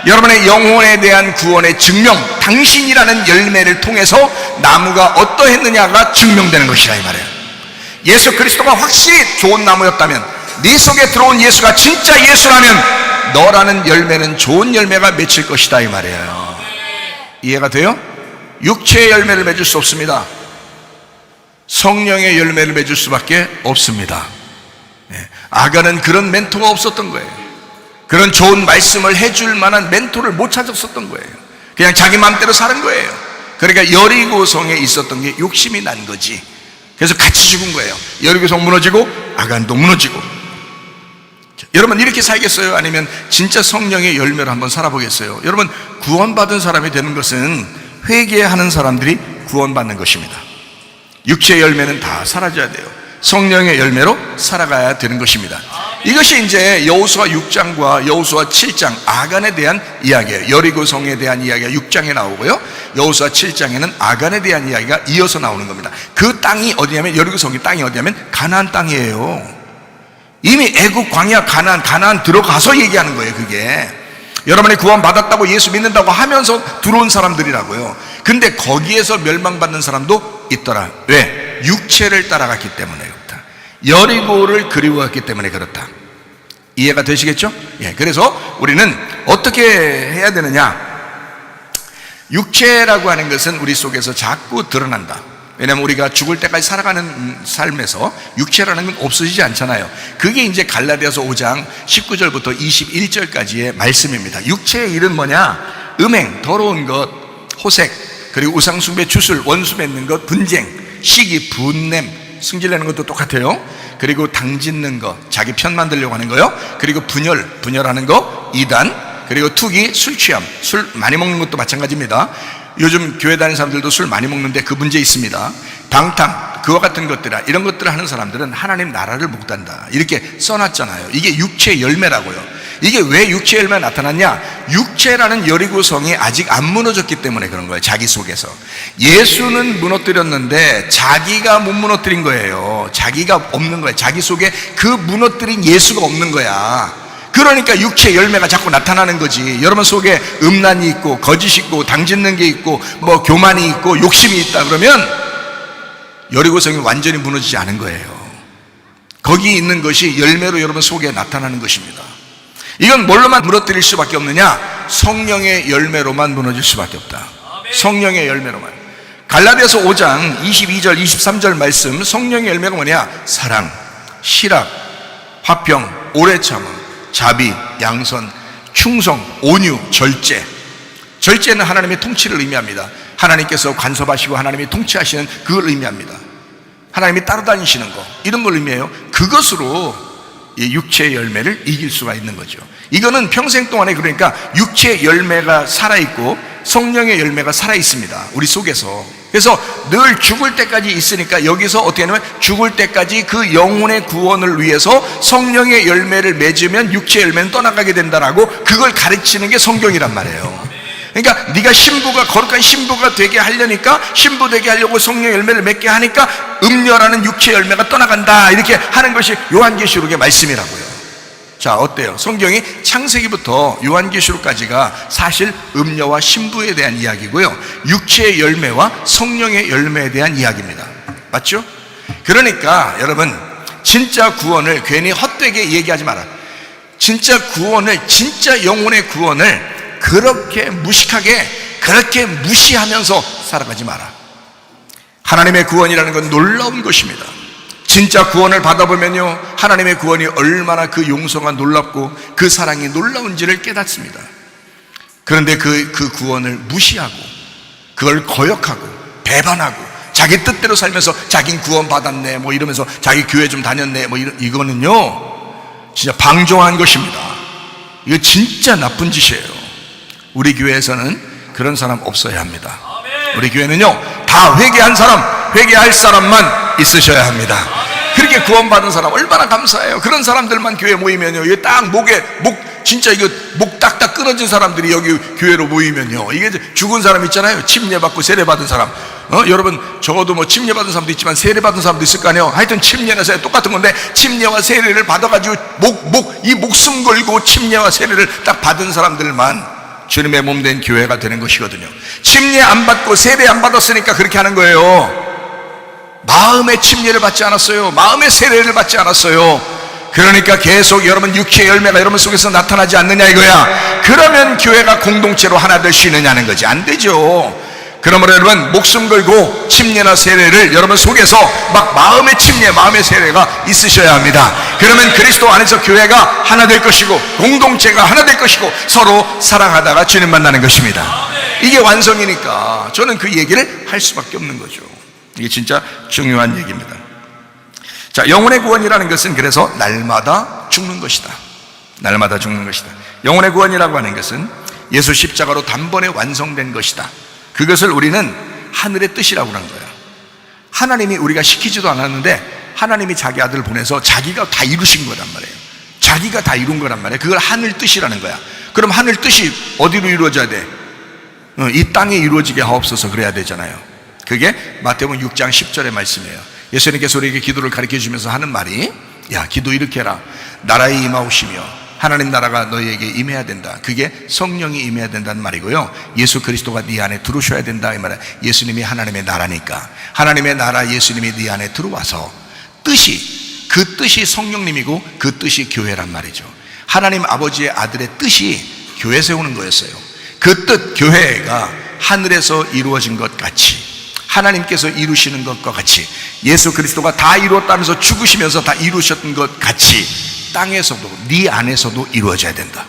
여러분의 영혼에 대한 구원의 증명, 당신이라는 열매를 통해서 나무가 어떠했느냐가 증명되는 것이라 이 말이에요. 예수 그리스도가 확실히 좋은 나무였다면, 네 속에 들어온 예수가 진짜 예수라면 너라는 열매는 좋은 열매가 맺힐 것이다 이 말이에요. 이해가 돼요? 육체의 열매를 맺을 수 없습니다. 성령의 열매를 맺을 수밖에 없습니다. 아간은 그런 멘토가 없었던 거예요. 그런 좋은 말씀을 해줄 만한 멘토를 못 찾았었던 거예요. 그냥 자기 마음대로 사는 거예요. 그러니까 여리고성에 있었던 게 욕심이 난 거지. 그래서 같이 죽은 거예요. 여리고성 무너지고 아간도 무너지고. 여러분 이렇게 살겠어요? 아니면 진짜 성령의 열매로 한번 살아보겠어요? 여러분, 구원받은 사람이 되는 것은 회개하는 사람들이 구원받는 것입니다. 육체의 열매는 다 사라져야 돼요. 성령의 열매로 살아가야 되는 것입니다. 이것이 이제 여호수아 6장과 여호수아 7장 아간에 대한 이야기예요. 여리고성에 대한 이야기가 6장에 나오고요, 여호수아 7장에는 아간에 대한 이야기가 이어서 나오는 겁니다. 그 땅이 어디냐면, 여리고성의 땅이 어디냐면 가나안 땅이에요. 이미 애국 광야 가나안 들어가서 얘기하는 거예요. 그게 여러분이 구원받았다고 예수 믿는다고 하면서 들어온 사람들이라고요. 근데 거기에서 멸망받는 사람도 있더라. 왜? 육체를 따라갔기 때문에 그렇다. 여리고를 그리워했기 때문에 그렇다. 이해가 되시겠죠? 예, 그래서 우리는 어떻게 해야 되느냐? 육체라고 하는 것은 우리 속에서 자꾸 드러난다. 왜냐하면 우리가 죽을 때까지 살아가는 삶에서 육체라는 건 없어지지 않잖아요. 그게 이제 갈라디아서 5장 19절부터 21절까지의 말씀입니다. 육체의 일은 뭐냐? 음행, 더러운 것, 호색, 그리고 우상숭배, 주술, 원수 맺는 것, 분쟁, 시기, 분냄, 승질내는 것도 똑같아요. 그리고 당짓는 거, 자기 편 만들려고 하는 거요. 그리고 분열하는 거, 이단, 그리고 투기, 술 취함, 술 많이 먹는 것도 마찬가지입니다. 요즘 교회 다니는 사람들도 술 많이 먹는데 그 문제 있습니다. 방탕, 그와 같은 것들아, 이런 것들을 하는 사람들은 하나님 나라를 못 간다, 이렇게 써놨잖아요. 이게 육체의 열매라고요. 이게 왜 육체의 열매가 나타났냐? 육체라는 여리고성이 아직 안 무너졌기 때문에 그런 거예요. 자기 속에서. 예수는 무너뜨렸는데 자기가 못 무너뜨린 거예요. 자기가 없는 거예요. 자기 속에 그 무너뜨린 예수가 없는 거야. 그러니까 육체의 열매가 자꾸 나타나는 거지. 여러분 속에 음란이 있고 거짓이 있고 당짓는 게 있고 뭐 교만이 있고 욕심이 있다 그러면 여리고성이 완전히 무너지지 않은 거예요. 거기 있는 것이 열매로 여러분 속에 나타나는 것입니다. 이건 뭘로만 무너뜨릴 수밖에 없느냐? 성령의 열매로만 무너질 수밖에 없다. 성령의 열매로만. 갈라디아서 5장 22절 23절 말씀, 성령의 열매가 뭐냐? 사랑, 실학, 화평, 오래 참음, 자비, 양선, 충성, 온유, 절제. 절제는 하나님의 통치를 의미합니다. 하나님께서 간섭하시고 하나님이 통치하시는 그걸 의미합니다. 하나님이 따라다니시는 거, 이런 걸 의미해요. 그것으로 이 육체의 열매를 이길 수가 있는 거죠. 이거는 평생 동안에, 그러니까 육체의 열매가 살아있고 성령의 열매가 살아있습니다, 우리 속에서. 그래서 늘 죽을 때까지 있으니까 여기서 어떻게 하냐면 죽을 때까지 그 영혼의 구원을 위해서 성령의 열매를 맺으면 육체의 열매는 떠나가게 된다라고, 그걸 가르치는 게 성경이란 말이에요. 그러니까 네가 신부가, 거룩한 신부가 되게 하려니까, 신부 되게 하려고 성령의 열매를 맺게 하니까 음녀라는 육체의 열매가 떠나간다, 이렇게 하는 것이 요한계시록의 말씀이라고요. 자, 어때요? 성경이 창세기부터 요한계시록까지가 사실 음녀와 신부에 대한 이야기고요, 육체의 열매와 성령의 열매에 대한 이야기입니다. 맞죠? 그러니까 여러분, 진짜 구원을 괜히 헛되게 얘기하지 마라. 진짜 구원을, 진짜 영혼의 구원을 그렇게 무식하게, 그렇게 무시하면서 살아가지 마라. 하나님의 구원이라는 건 놀라운 것입니다. 진짜 구원을 받아보면요, 하나님의 구원이 얼마나 그 용서가 놀랍고 그 사랑이 놀라운지를 깨닫습니다. 그런데 그 구원을 무시하고, 그걸 거역하고 배반하고 자기 뜻대로 살면서 자긴 구원 받았네 뭐 이러면서 자기 교회 좀 다녔네 뭐 이거는요 진짜 방종한 것입니다. 이거 진짜 나쁜 짓이에요. 우리 교회에서는 그런 사람 없어야 합니다. 우리 교회는요, 다 회개한 사람, 회개할 사람만 있으셔야 합니다. 그렇게 구원받은 사람 얼마나 감사해요. 그런 사람들만 교회 모이면요, 이게 딱 진짜 이거 목 딱딱 끊어진 사람들이 여기 교회로 모이면요, 이게 죽은 사람 있잖아요, 침례받고 세례받은 사람. 여러분, 적어도 뭐 침례받은 사람도 있지만 세례받은 사람도 있을 거 아니에요. 하여튼 침례나 세례 똑같은 건데, 침례와 세례를 받아가지고 이 목숨 걸고 침례와 세례를 딱 받은 사람들만 주님의 몸 된 교회가 되는 것이거든요. 침례 안 받고 세례 안 받았으니까 그렇게 하는 거예요. 마음의 침례를 받지 않았어요. 마음의 세례를 받지 않았어요. 그러니까 계속 여러분 육체의 열매가 여러분 속에서 나타나지 않느냐 이거야. 그러면 교회가 공동체로 하나 될 수 있느냐는 거지. 안 되죠. 그러므로 여러분, 목숨 걸고 침례나 세례를 여러분 속에서 막 마음의 침례, 마음의 세례가 있으셔야 합니다. 그러면 그리스도 안에서 교회가 하나 될 것이고 공동체가 하나 될 것이고 서로 사랑하다가 주님 만나는 것입니다. 이게 완성이니까 저는 그 얘기를 할 수밖에 없는 거죠. 이게 진짜 중요한 얘기입니다. 자, 영혼의 구원이라는 것은 그래서 날마다 죽는 것이다. 날마다 죽는 것이다. 영혼의 구원이라고 하는 것은 예수 십자가로 단번에 완성된 것이다. 그것을 우리는 하늘의 뜻이라고 하는 거예요. 하나님이 우리가 시키지도 않았는데 하나님이 자기 아들을 보내서 자기가 다 이루신 거란 말이에요. 자기가 다 이룬 거란 말이에요. 그걸 하늘 뜻이라는 거야. 그럼 하늘 뜻이 어디로 이루어져야 돼? 이 땅에 이루어지게 하옵소서 그래야 되잖아요. 그게 마태복음 6장 10절의 말씀이에요. 예수님께서 우리에게 기도를 가르쳐 주면서 하는 말이, 야, 기도 이렇게 해라. 나라에 임하오시며 하나님 나라가 너희에게 임해야 된다. 그게 성령이 임해야 된다는 말이고요, 예수 그리스도가 네 안에 들어오셔야 된다 이 말이야. 예수님이 하나님의 나라니까 하나님의 나라 예수님이 네 안에 들어와서 그 뜻이 성령님이고 그 뜻이 교회란 말이죠. 하나님 아버지의 아들의 뜻이 교회 세우는 거였어요. 그 뜻, 교회가 하늘에서 이루어진 것 같이, 하나님께서 이루시는 것과 같이, 예수 그리스도가 다 이루었다면서 죽으시면서 다 이루셨던 것 같이 땅에서도, 네 안에서도 이루어져야 된다.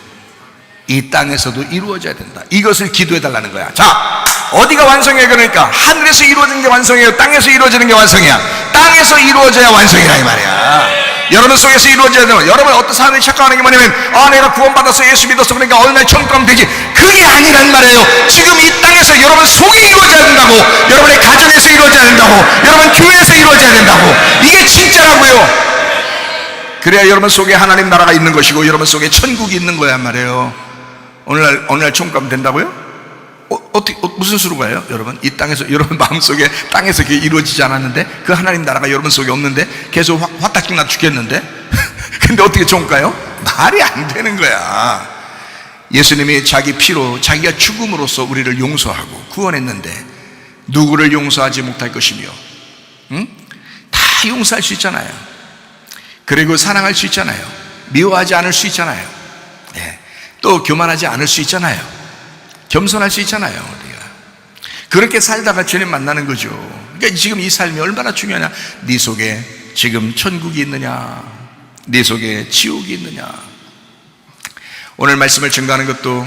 이 땅에서도 이루어져야 된다. 이것을 기도해 달라는 거야. 자, 어디가 완성이에요? 그러니까 하늘에서 이루어지는 게 완성이에요? 땅에서 이루어지는 게 완성이야? 땅에서 이루어져야 완성이라 이 말이야. 여러분 속에서 이루어져야 돼요. 여러분 어떤 사람들이 착각하는 게 뭐냐면, 내가 구원받았어, 예수 믿었어, 그러니까 얼마나 천국 가면 되지. 그게 아니란 말이에요. 지금 이 땅에서 여러분 속에 이루어져야 된다고. 여러분의 가정에서 이루어져야 된다고. 여러분 교회에서 이루어져야 된다고. 이게 진짜라고요. 그래야 여러분 속에 하나님 나라가 있는 것이고 여러분 속에 천국이 있는 거야 말이에요. 오늘날 천국 가면 된다고요? 어떻게, 무슨 수로 가요? 여러분 이 땅에서, 여러분 마음속에 땅에서 그게 이루어지지 않았는데, 그 하나님 나라가 여러분 속에 없는데 계속 화딱지 나 죽겠는데 근데 어떻게 천국 가요? 말이 안 되는 거야. 예수님이 자기 피로, 자기가 죽음으로써 우리를 용서하고 구원했는데 누구를 용서하지 못할 것이며, 다 용서할 수 있잖아요. 그리고 사랑할 수 있잖아요. 미워하지 않을 수 있잖아요. 또 교만하지 않을 수 있잖아요. 겸손할 수 있잖아요. 우리가 그렇게 살다가 주님 만나는 거죠. 그러니까 지금 이 삶이 얼마나 중요하냐. 네 속에 지금 천국이 있느냐, 네 속에 지옥이 있느냐. 오늘 말씀을 증거하는 것도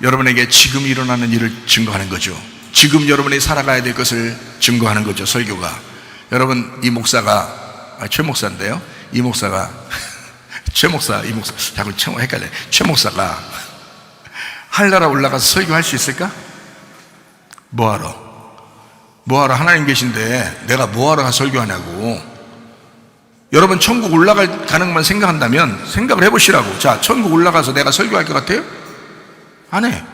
여러분에게 지금 일어나는 일을 증거하는 거죠. 지금 여러분이 살아가야 될 것을 증거하는 거죠. 설교가. 여러분 이 목사가 최 목사인데요, 이 목사가 최 목사, 이 목사, 자꾸 헷갈려. 최 목사가 하늘나라 올라가서 설교할 수 있을까? 뭐하러? 뭐하러 하나님 계신데 내가 뭐하러 가서 설교하냐고. 여러분 천국 올라가는 것만 생각한다면 생각을 해보시라고. 자, 천국 올라가서 내가 설교할 것 같아요? 안 해.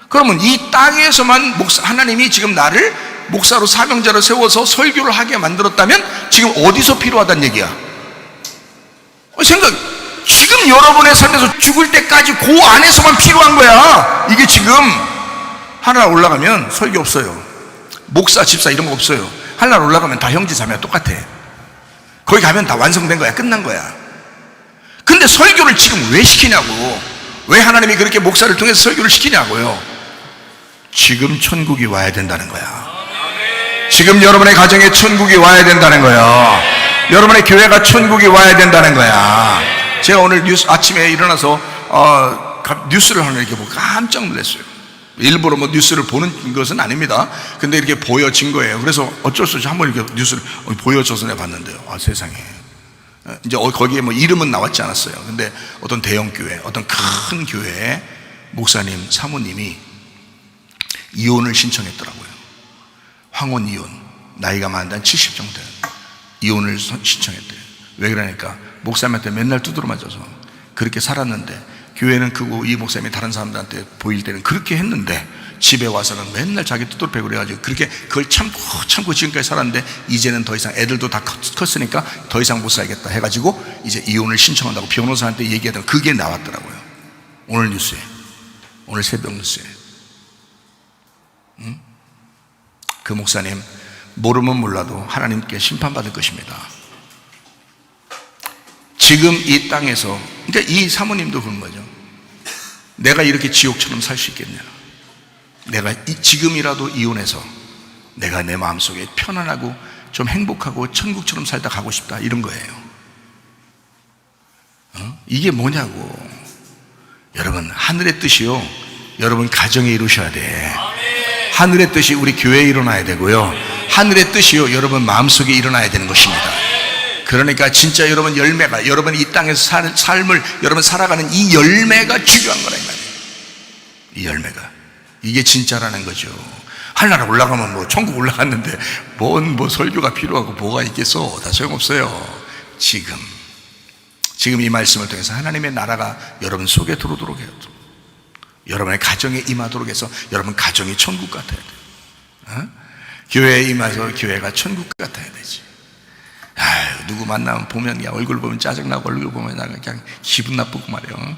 그러면 이 땅에서만 하나님이 지금 나를 목사로 사명자로 세워서 설교를 하게 만들었다면 지금 어디서 필요하다는 얘기야? 지금 여러분의 삶에서 죽을 때까지 그 안에서만 필요한 거야. 이게 지금 하늘나라 올라가면 설교 없어요. 목사, 집사 이런 거 없어요. 하늘나라 올라가면 다 형제 자매가 똑같아. 거기 가면 다 완성된 거야. 끝난 거야. 근데 설교를 지금 왜 시키냐고. 왜 하나님이 그렇게 목사를 통해서 설교를 시키냐고요. 지금 천국이 와야 된다는 거야. 지금 여러분의 가정에 천국이 와야 된다는 거야. 여러분의 교회가 천국이 와야 된다는 거야. 제가 오늘 아침에 일어나서 뉴스를 하나 이렇게 보고 깜짝 놀랐어요. 일부러 뭐 뉴스를 보는 것은 아닙니다. 근데 이렇게 보여진 거예요. 그래서 어쩔 수 없이 한번 이렇게 뉴스를 보여줘서 내가 봤는데요. 아, 세상에. 이제 거기에 뭐 이름은 나왔지 않았어요. 근데 어떤 대형 교회, 어떤 큰 교회의 목사님, 사모님이 이혼을 신청했더라고요. 황혼 이혼. 나이가 한 70 정도 돼요. 이혼을 신청했대요. 왜 그러니까 목사님한테 맨날 두드러 맞아서 그렇게 살았는데, 교회는 크고 이 목사님이 다른 사람들한테 보일 때는 그렇게 했는데 집에 와서는 맨날 자기 두드러 패고 그래가지고 그렇게 그걸 참고 지금까지 살았는데 이제는 더 이상 애들도 다 컸으니까 더 이상 못 살겠다 해가지고 이제 이혼을 신청한다고 변호사한테 얘기하던 그게 나왔더라고요. 오늘 뉴스에, 오늘 새벽 뉴스에. 그 목사님 모르면 몰라도 하나님께 심판받을 것입니다. 지금 이 땅에서, 그러니까 이 사모님도 그런 거죠. 내가 이렇게 지옥처럼 살 수 있겠냐. 내가 지금이라도 이혼해서 내가 내 마음속에 편안하고 좀 행복하고 천국처럼 살다 가고 싶다, 이런 거예요. 이게 뭐냐고. 여러분, 하늘의 뜻이요, 여러분 가정에 이루셔야 돼. 하늘의 뜻이 우리 교회에 일어나야 되고요, 하늘의 뜻이요 여러분 마음속에 일어나야 되는 것입니다. 그러니까 진짜 여러분 열매가, 여러분 이 땅에서 삶을 여러분 살아가는 이 열매가 중요한 거라 이 말이에요. 이 열매가, 이게 진짜라는 거죠. 하늘나라 올라가면 뭐 천국 올라갔는데 뭐 설교가 필요하고 뭐가 있겠어. 다 소용없어요. 지금 이 말씀을 통해서 하나님의 나라가 여러분 속에 들어오도록 해요. 여러분의 가정에 임하도록 해서 여러분 가정이 천국 같아야 돼요. 교회에 임해서 교회가 천국 같아야 되지. 아유, 누구 만나면 보면 그냥 얼굴 보면 짜증나고, 얼굴 보면 그냥 기분 나쁘고 말이에요.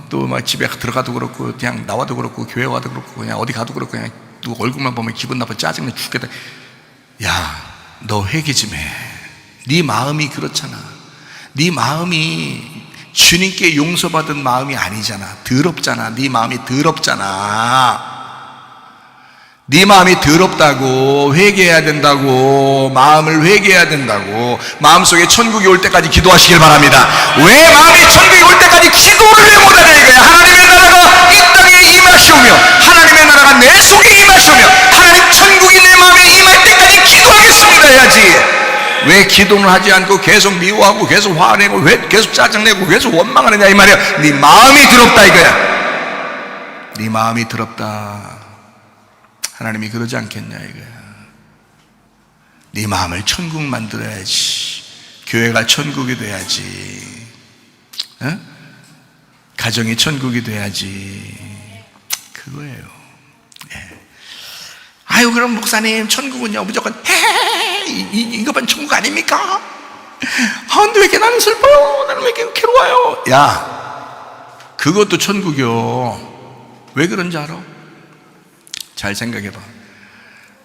또 막 집에 들어가도 그렇고, 그냥 나와도 그렇고, 교회 와도 그렇고, 그냥 어디 가도 그렇고, 그냥 누구 얼굴만 보면 기분 나빠, 짜증나 죽겠다. 야, 너 회개 좀 해. 네 마음이 그렇잖아. 네 마음이 주님께 용서받은 마음이 아니잖아. 더럽잖아. 네 마음이 더럽잖아. 네 마음이 더럽다고. 회개해야 된다고. 마음을 회개해야 된다고. 마음속에 천국이 올 때까지 기도하시길 바랍니다. 왜 마음이 천국이 올 때까지 기도를 왜 못하냐 이거야. 하나님의 나라가 이 땅에 임하시오며, 하나님의 나라가 내 속에 임하시오며, 하나님 천국이 내 마음에 임할 때까지 기도하겠습니다 해야지. 왜 기도는 하지 않고 계속 미워하고 계속 화내고 계속 짜증내고 계속 원망하느냐 이 말이야. 네 마음이 더럽다 이거야. 네 마음이 더럽다. 하나님이 그러지 않겠냐 이거야. 네 마음을 천국 만들어야지. 교회가 천국이 돼야지. 가정이 천국이 돼야지. 그거예요. 네. 아유, 그럼 목사님 천국은요 무조건 이것만 천국 아닙니까? 근데 왜 이렇게 나는 슬퍼요? 나는 왜 이렇게 괴로워요? 야, 그것도 천국이요. 왜 그런지 알아? 잘 생각해봐.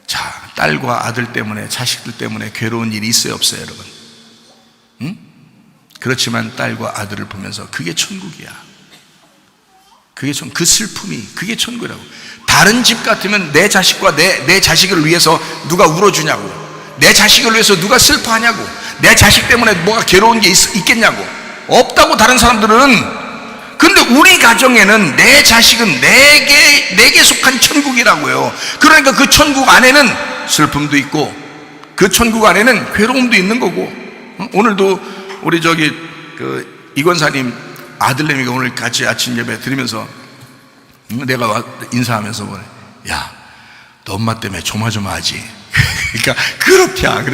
자, 딸과 아들 때문에, 자식들 때문에 괴로운 일이 있어요 없어요 여러분? 응? 그렇지만 딸과 아들을 보면서 그게 천국이야. 그 슬픔이 그게 천국이라고. 다른 집 같으면 내 자식과 내 자식을 위해서 누가 울어주냐고, 내 자식을 위해서 누가 슬퍼하냐고, 내 자식 때문에 뭐가 괴로운 게 있겠냐고. 없다고 다른 사람들은. 근데 우리 가정에는 내 자식은 내게 속한 천국이라고요. 그러니까 그 천국 안에는 슬픔도 있고, 그 천국 안에는 괴로움도 있는 거고. 오늘도 우리 이 권사님 아들내미가 오늘 같이 아침 예배 드리면서 내가 인사하면서 뭐래, 야, 너 엄마 때문에 조마조마하지. 그러니까 그렇대야.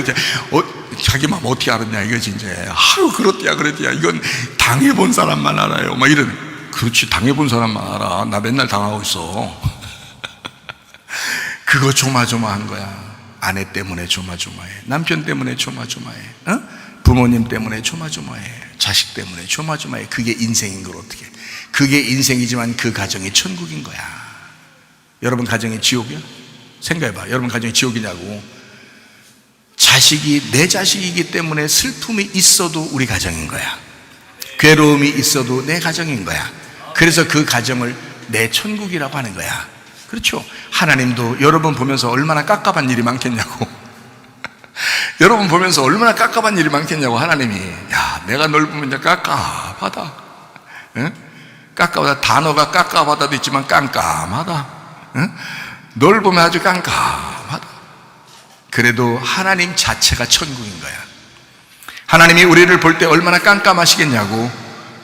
자기 마음 어떻게 알았냐 이거지 이제. 아유 그렇대야. 이건 당해본 사람만 알아요. 막 이러네. 그렇지, 당해본 사람만 알아. 나 맨날 당하고 있어. 그거 조마조마한 거야. 아내 때문에 조마조마해. 남편 때문에 조마조마해. 부모님 때문에 조마조마해. 자식 때문에 조마조마해. 그게 인생인 걸 어떻게. 그게 인생이지만 그 가정이 천국인 거야. 여러분 가정이 지옥이야? 생각해봐. 여러분 가정이 지옥이냐고. 자식이 내 자식이기 때문에 슬픔이 있어도 우리 가정인 거야. 괴로움이 있어도 내 가정인 거야. 그래서 그 가정을 내 천국이라고 하는 거야. 그렇죠? 하나님도 여러분 보면서 얼마나 깝깝한 일이 많겠냐고. 여러분 보면서 얼마나 깝깝한 일이 많겠냐고. 하나님이, 야, 내가 널 보면 이제 깝깝하다. 응? 깝깝하다. 단어가 깝깝하다도 있지만 깜깜하다. 응? 널 보면 아주 깜깜하다. 그래도 하나님 자체가 천국인 거야. 하나님이 우리를 볼 때 얼마나 깜깜하시겠냐고.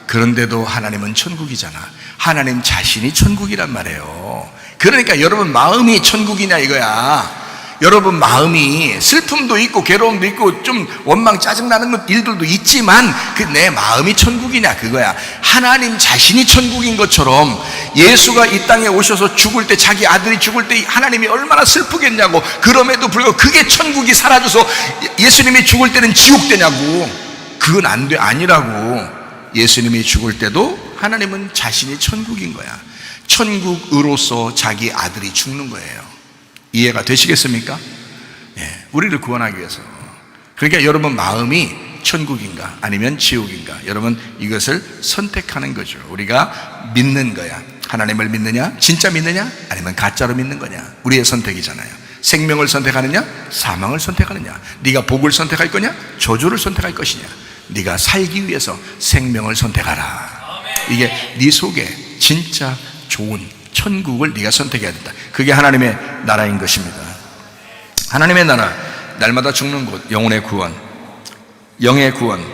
그런데도 하나님은 천국이잖아. 하나님 자신이 천국이란 말이에요. 그러니까 여러분 마음이 천국이냐 이거야. 여러분 마음이 슬픔도 있고 괴로움도 있고 좀 원망 짜증나는 일들도 있지만 그 내 마음이 천국이냐 그거야. 하나님 자신이 천국인 것처럼 예수가 이 땅에 오셔서 죽을 때, 자기 아들이 죽을 때 하나님이 얼마나 슬프겠냐고. 그럼에도 불구하고 그게 천국이 사라져서 예수님이 죽을 때는 지옥 되냐고. 그건 안 돼. 아니라고. 예수님이 죽을 때도 하나님은 자신이 천국인 거야. 천국으로서 자기 아들이 죽는 거예요. 이해가 되시겠습니까? 예, 우리를 구원하기 위해서. 그러니까 여러분 마음이 천국인가 아니면 지옥인가, 여러분 이것을 선택하는 거죠. 우리가 믿는 거야. 하나님을 믿느냐, 진짜 믿느냐, 아니면 가짜로 믿는 거냐. 우리의 선택이잖아요. 생명을 선택하느냐, 사망을 선택하느냐. 네가 복을 선택할 거냐, 저주를 선택할 것이냐. 네가 살기 위해서 생명을 선택하라. 이게 네 속에 진짜 좋은 천국을 네가 선택해야 된다. 그게 하나님의 나라인 것입니다. 하나님의 나라, 날마다 죽는 곳, 영혼의 구원, 영의 구원.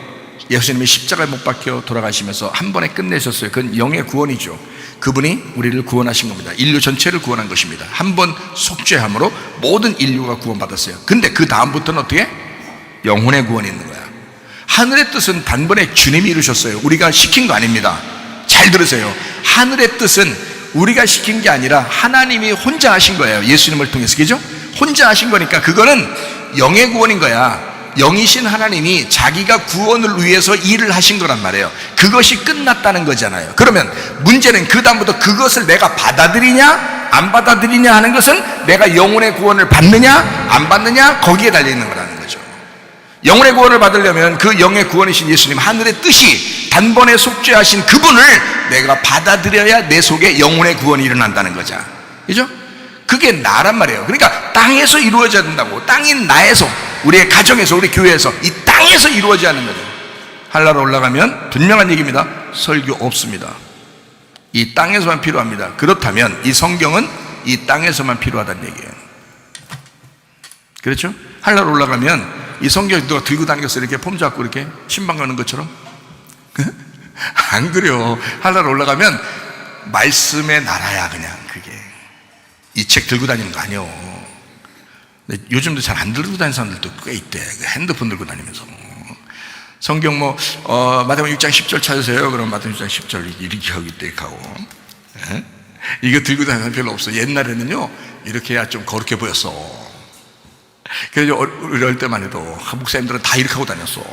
예수님이 십자가에 못 박혀 돌아가시면서 한 번에 끝내셨어요. 그건 영의 구원이죠. 그분이 우리를 구원하신 겁니다. 인류 전체를 구원한 것입니다. 한 번 속죄함으로 모든 인류가 구원받았어요. 근데 그 다음부터는 어떻게? 영혼의 구원이 있는 거야. 하늘의 뜻은 단번에 주님이 이루셨어요. 우리가 시킨 거 아닙니다. 잘 들으세요. 하늘의 뜻은 우리가 시킨 게 아니라 하나님이 혼자 하신 거예요. 예수님을 통해서. 그죠? 혼자 하신 거니까 그거는 영의 구원인 거야. 영이신 하나님이 자기가 구원을 위해서 일을 하신 거란 말이에요. 그것이 끝났다는 거잖아요. 그러면 문제는 그 다음부터 그것을 내가 받아들이냐 안 받아들이냐 하는 것은 내가 영혼의 구원을 받느냐 안 받느냐 거기에 달려있는 거라는 거죠. 영혼의 구원을 받으려면 그 영의 구원이신 예수님, 하늘의 뜻이 단번에 속죄하신 그분을 내가 받아들여야 내 속에 영혼의 구원이 일어난다는 거죠. 그죠? 그게 나란 말이에요. 그러니까 땅에서 이루어져야 된다고. 땅인 나에서, 우리의 가정에서, 우리 교회에서, 이 땅에서 이루어져야 하는 거죠. 하늘나라 올라가면 분명한 얘기입니다. 설교 없습니다. 이 땅에서만 필요합니다. 그렇다면 이 성경은 이 땅에서만 필요하다는 얘기예요. 그렇죠? 하늘나라 올라가면 이 성경 누가 들고 다니겠어? 이렇게 폼 잡고 이렇게 신방 가는 것처럼? 안 그래요. 하늘나라 올라가면 말씀의 나라야. 그냥 그게 이 책 들고 다니는 거 아니요. 요즘도 잘 안 들고 다니는 사람들도 꽤 있대. 핸드폰 들고 다니면서 성경 마태복음 6장 10절 찾으세요. 그럼 마태복음 6장 10절 이렇게 하고 이렇게 하고. 이거 들고 다니는 사람 별로 없어. 옛날에는요 이렇게 해야 좀 거룩해 보였어. 그래서 우리 어릴 때만 해도 목사님들은 다 이렇게 하고 다녔어.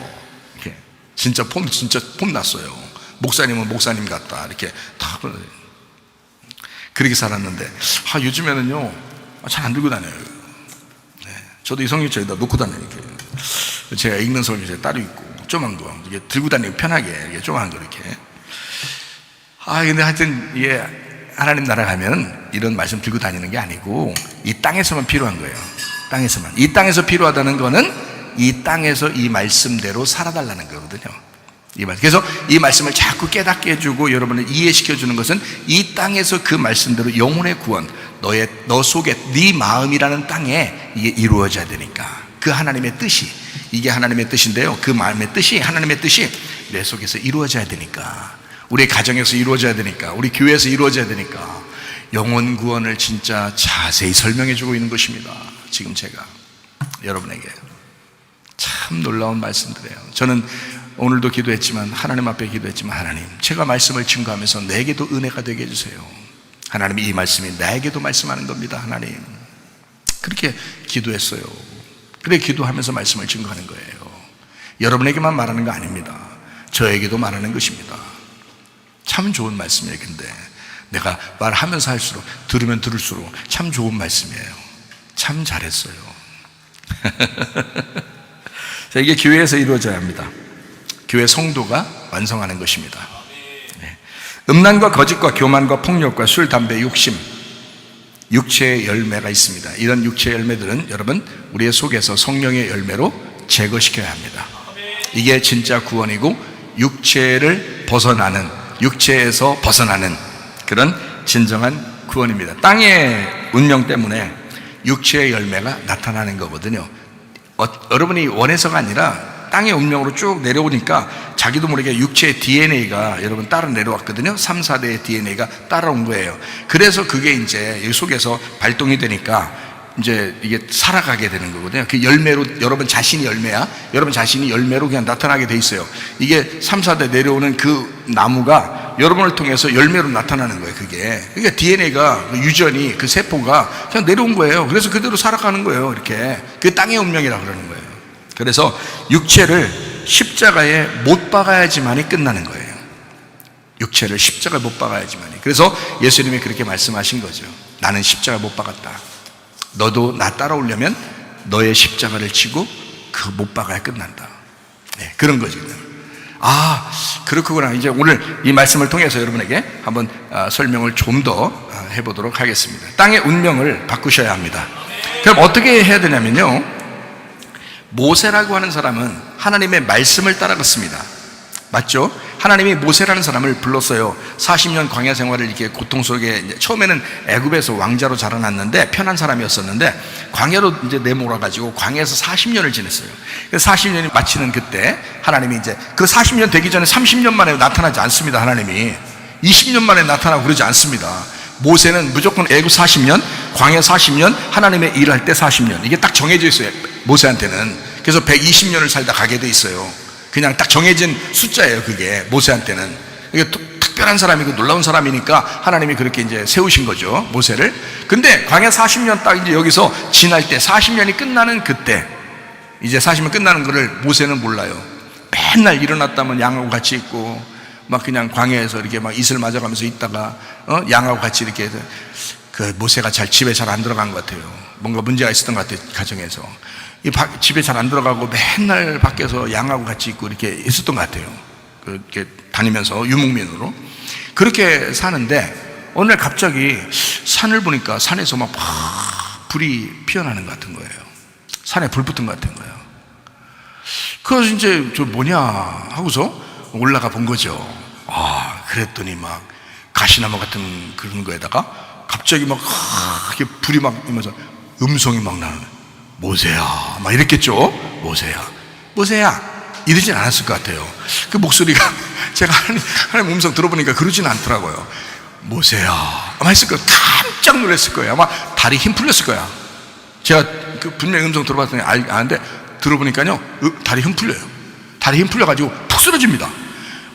이렇게 진짜 폼 났어요. 목사님은 목사님 같다. 이렇게 다 그렇게 살았는데 요즘에는요 잘 안 들고 다녀요. 네. 저도 이 성경책에다 놓고 다녀요. 이렇게. 제가 읽는 성경책 따로 있고 조그만 거 이게 들고 다니기 편하게 이게 조그만 거 이렇게. 근데 하여튼 이게 하나님 나라 가면 이런 말씀 들고 다니는 게 아니고 이 땅에서만 필요한 거예요. 땅에서만. 이 땅에서 필요하다는 거는 이 땅에서 이 말씀대로 살아달라는 거거든요. 그래서 이 말씀을 자꾸 깨닫게 해주고 여러분을 이해시켜주는 것은 이 땅에서 그 말씀대로 영혼의 구원, 너 속에 네 마음이라는 땅에 이게 이루어져야 되니까 그 하나님의 뜻이, 이게 하나님의 뜻인데요. 그 마음의 뜻이, 하나님의 뜻이 내 속에서 이루어져야 되니까, 우리 가정에서 이루어져야 되니까, 우리 교회에서 이루어져야 되니까 영혼 구원을 진짜 자세히 설명해 주고 있는 것입니다. 지금 제가 여러분에게 참 놀라운 말씀들이에요. 저는 오늘도 기도했지만, 하나님 앞에 기도했지만, 하나님, 제가 말씀을 증거하면서 내게도 은혜가 되게 해주세요. 하나님이 이 말씀이 나에게도 말씀하는 겁니다. 하나님, 그렇게 기도했어요. 그래, 기도하면서 말씀을 증거하는 거예요. 여러분에게만 말하는 거 아닙니다. 저에게도 말하는 것입니다. 참 좋은 말씀이에요. 근데 내가 말하면서 할수록, 들으면 들을수록 참 좋은 말씀이에요. 참 잘했어요. 자, 이게 교회에서 이루어져야 합니다. 교회 성도가 완성하는 것입니다. 네. 음란과 거짓과 교만과 폭력과 술, 담배, 욕심, 육체의 열매가 있습니다. 이런 육체의 열매들은 여러분, 우리의 속에서 성령의 열매로 제거시켜야 합니다. 이게 진짜 구원이고, 육체를 벗어나는, 육체에서 벗어나는 그런 진정한 구원입니다. 땅의 운명 때문에 육체의 열매가 나타나는 거거든요. 여러분이 원해서가 아니라 땅의 운명으로 쭉 내려오니까 자기도 모르게 육체의 DNA가 여러분 따라 내려왔거든요. 3, 4대의 DNA가 따라온 거예요. 그래서 그게 이제 이 속에서 발동이 되니까 이제 이게 살아가게 되는 거거든요. 그 열매로, 여러분 자신이 열매야. 여러분 자신이 열매로 그냥 나타나게 돼 있어요. 이게 3, 4대 내려오는 그 나무가 여러분을 통해서 열매로 나타나는 거예요. 그게. 그러니까 DNA가, 유전이, 그 세포가 그냥 내려온 거예요. 그래서 그대로 살아가는 거예요. 이렇게. 그 땅의 운명이라고 그러는 거예요. 그래서 육체를 십자가에 못 박아야지만이 끝나는 거예요. 육체를 십자가에 못 박아야지만이. 그래서 예수님이 그렇게 말씀하신 거죠. 나는 십자가에 못 박았다. 너도 나 따라오려면 너의 십자가를 지고 그 못 박아야 끝난다. 네, 그런 거죠. 아, 그렇구나. 이제 오늘 이 말씀을 통해서 여러분에게 한번 설명을 좀 더 해보도록 하겠습니다. 땅의 운명을 바꾸셔야 합니다. 그럼 어떻게 해야 되냐면요, 모세라고 하는 사람은 하나님의 말씀을 따라갔습니다. 맞죠? 하나님이 모세라는 사람을 불렀어요. 40년 광야 생활을 이렇게 고통 속에, 처음에는 애굽에서 왕자로 자라났는데 편한 사람이었었는데 광야로 이제 내몰아가지고 광야에서 40년을 지냈어요. 40년이 마치는 그때 하나님이 이제 그 40년 되기 전에 30년 만에 나타나지 않습니다. 하나님이 20년 만에 나타나고 그러지 않습니다. 모세는 무조건 애굽 40년, 광야 40년, 하나님의 일할 때 40년, 이게 딱 정해져 있어요. 모세한테는. 그래서 120년을 살다 가게 돼 있어요. 그냥 딱 정해진 숫자예요. 그게 모세한테는. 이게 특별한 사람이고 놀라운 사람이니까 하나님이 그렇게 이제 세우신 거죠, 모세를. 근데 광야 40년 딱 이제 여기서 지날 때, 40년이 끝나는 그때, 이제 40년 끝나는 거를 모세는 몰라요. 맨날 일어났다면 양하고 같이 있고, 막 그냥 광야에서 이렇게 막 이슬 맞아가면서 있다가 양하고 같이 이렇게 해서, 그 모세가 집에 잘 안 들어간 것 같아요. 뭔가 문제가 있었던 것 같아요. 가정에서 집에 잘 안 들어가고 맨날 밖에서 양하고 같이 있고 이렇게 있었던 것 같아요. 그렇게 다니면서 유목민으로 그렇게 사는데, 어느 날 갑자기 산을 보니까 산에서 막 불이 피어나는 것 같은 거예요. 산에 불 붙은 것 같은 거예요. 그래서 이제 저 뭐냐 하고서 올라가 본 거죠. 아, 그랬더니 막 가시나무 같은 그런 거에다가 갑자기 막 이렇게 불이 막 이면서 음성이 막 나는, 모세야, 막 이랬겠죠. 모세야, 모세야, 이러진 않았을 것 같아요. 그 목소리가 제가 하나님 음성 들어보니까 그러진 않더라고요. 모세야, 아마 했을 거예요. 깜짝 놀랐을 거예요. 아마 다리 힘 풀렸을 거야. 제가 그 분명히 음성 들어봤더니 아는데, 들어보니까요, 다리 힘 풀려요. 다리 힘 풀려가지고 푹 쓰러집니다.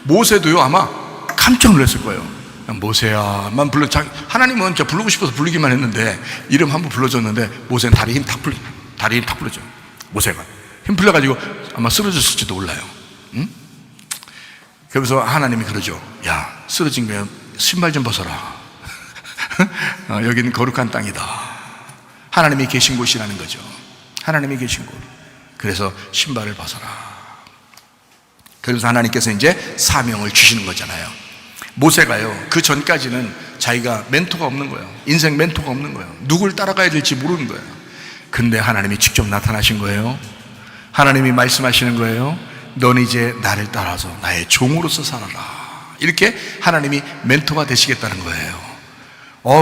모세도요, 아마 깜짝 놀랐을 거예요. 모세야만 불러. 하나님은 저 부르고 싶어서 부르기만 했는데, 이름 한번 불러줬는데 모세는 다리 힘 탁 풀려져. 모세가 힘 풀려가지고 아마 쓰러졌을지도 몰라요. 응? 그래서 하나님이 그러죠. 야, 쓰러진 거야, 신발 좀 벗어라. 여기는 거룩한 땅이다. 하나님이 계신 곳이라는 거죠. 하나님이 계신 곳. 그래서 신발을 벗어라. 그래서 하나님께서 이제 사명을 주시는 거잖아요. 모세가요, 그 전까지는 자기가 멘토가 없는 거예요. 인생 멘토가 없는 거예요. 누굴 따라가야 될지 모르는 거예요. 근데 하나님이 직접 나타나신 거예요. 하나님이 말씀하시는 거예요. 너는 이제 나를 따라서 나의 종으로서 살아라. 이렇게 하나님이 멘토가 되시겠다는 거예요.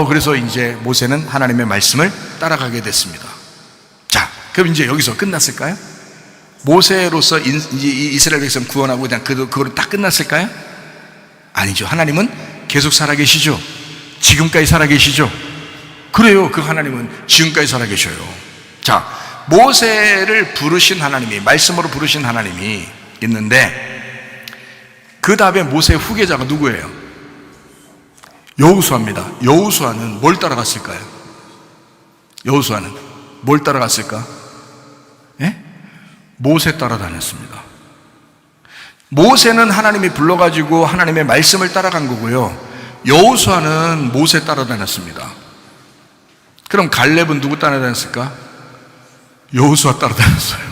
그래서 이제 모세는 하나님의 말씀을 따라가게 됐습니다. 자, 그럼 이제 여기서 끝났을까요? 모세로서 이스라엘 백성 구원하고 그냥 그거로 딱 끝났을까요? 아니죠. 하나님은 계속 살아계시죠. 지금까지 살아계시죠. 그래요. 그 하나님은 지금까지 살아계셔요. 자, 모세를 부르신 하나님이, 말씀으로 부르신 하나님이 있는데, 그 다음에 모세의 후계자가 누구예요? 여호수아입니다. 여호수아는 뭘 따라갔을까요? 여호수아는 뭘 따라갔을까? 예? 모세 따라다녔습니다. 모세는 하나님이 불러가지고 하나님의 말씀을 따라간 거고요. 여호수아는 모세 따라다녔습니다. 그럼 갈렙은 누구 따라다녔을까? 여호수아 따라다녔어요.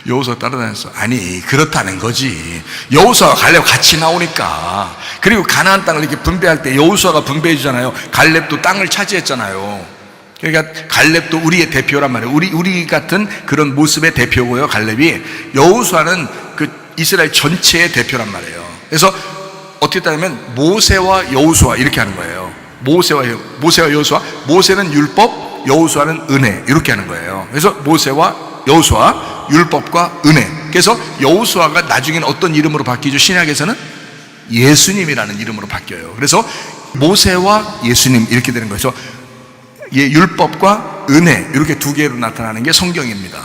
여호수아 따라다녔어. 아니, 그렇다는 거지. 여호수아와 갈렙 같이 나오니까. 그리고 가나안 땅을 이렇게 분배할 때 여호수아가 분배해 주잖아요. 갈렙도 땅을 차지했잖아요. 그러니까 갈렙도 우리의 대표란 말이에요. 우리 같은 그런 모습의 대표고요. 갈렙이. 여호수아는 그 이스라엘 전체의 대표란 말이에요. 그래서 어떻게 따르면 모세와 여호수아 이렇게 하는 거예요. 모세와 여호수아. 모세는 율법, 여호수아는 은혜, 이렇게 하는 거예요. 그래서 모세와 여호수아, 율법과 은혜. 그래서 여호수아가 나중에는 어떤 이름으로 바뀌죠? 신약에서는 예수님이라는 이름으로 바뀌어요. 그래서 모세와 예수님 이렇게 되는 거죠. 율법과 은혜, 이렇게 두 개로 나타나는 게 성경입니다.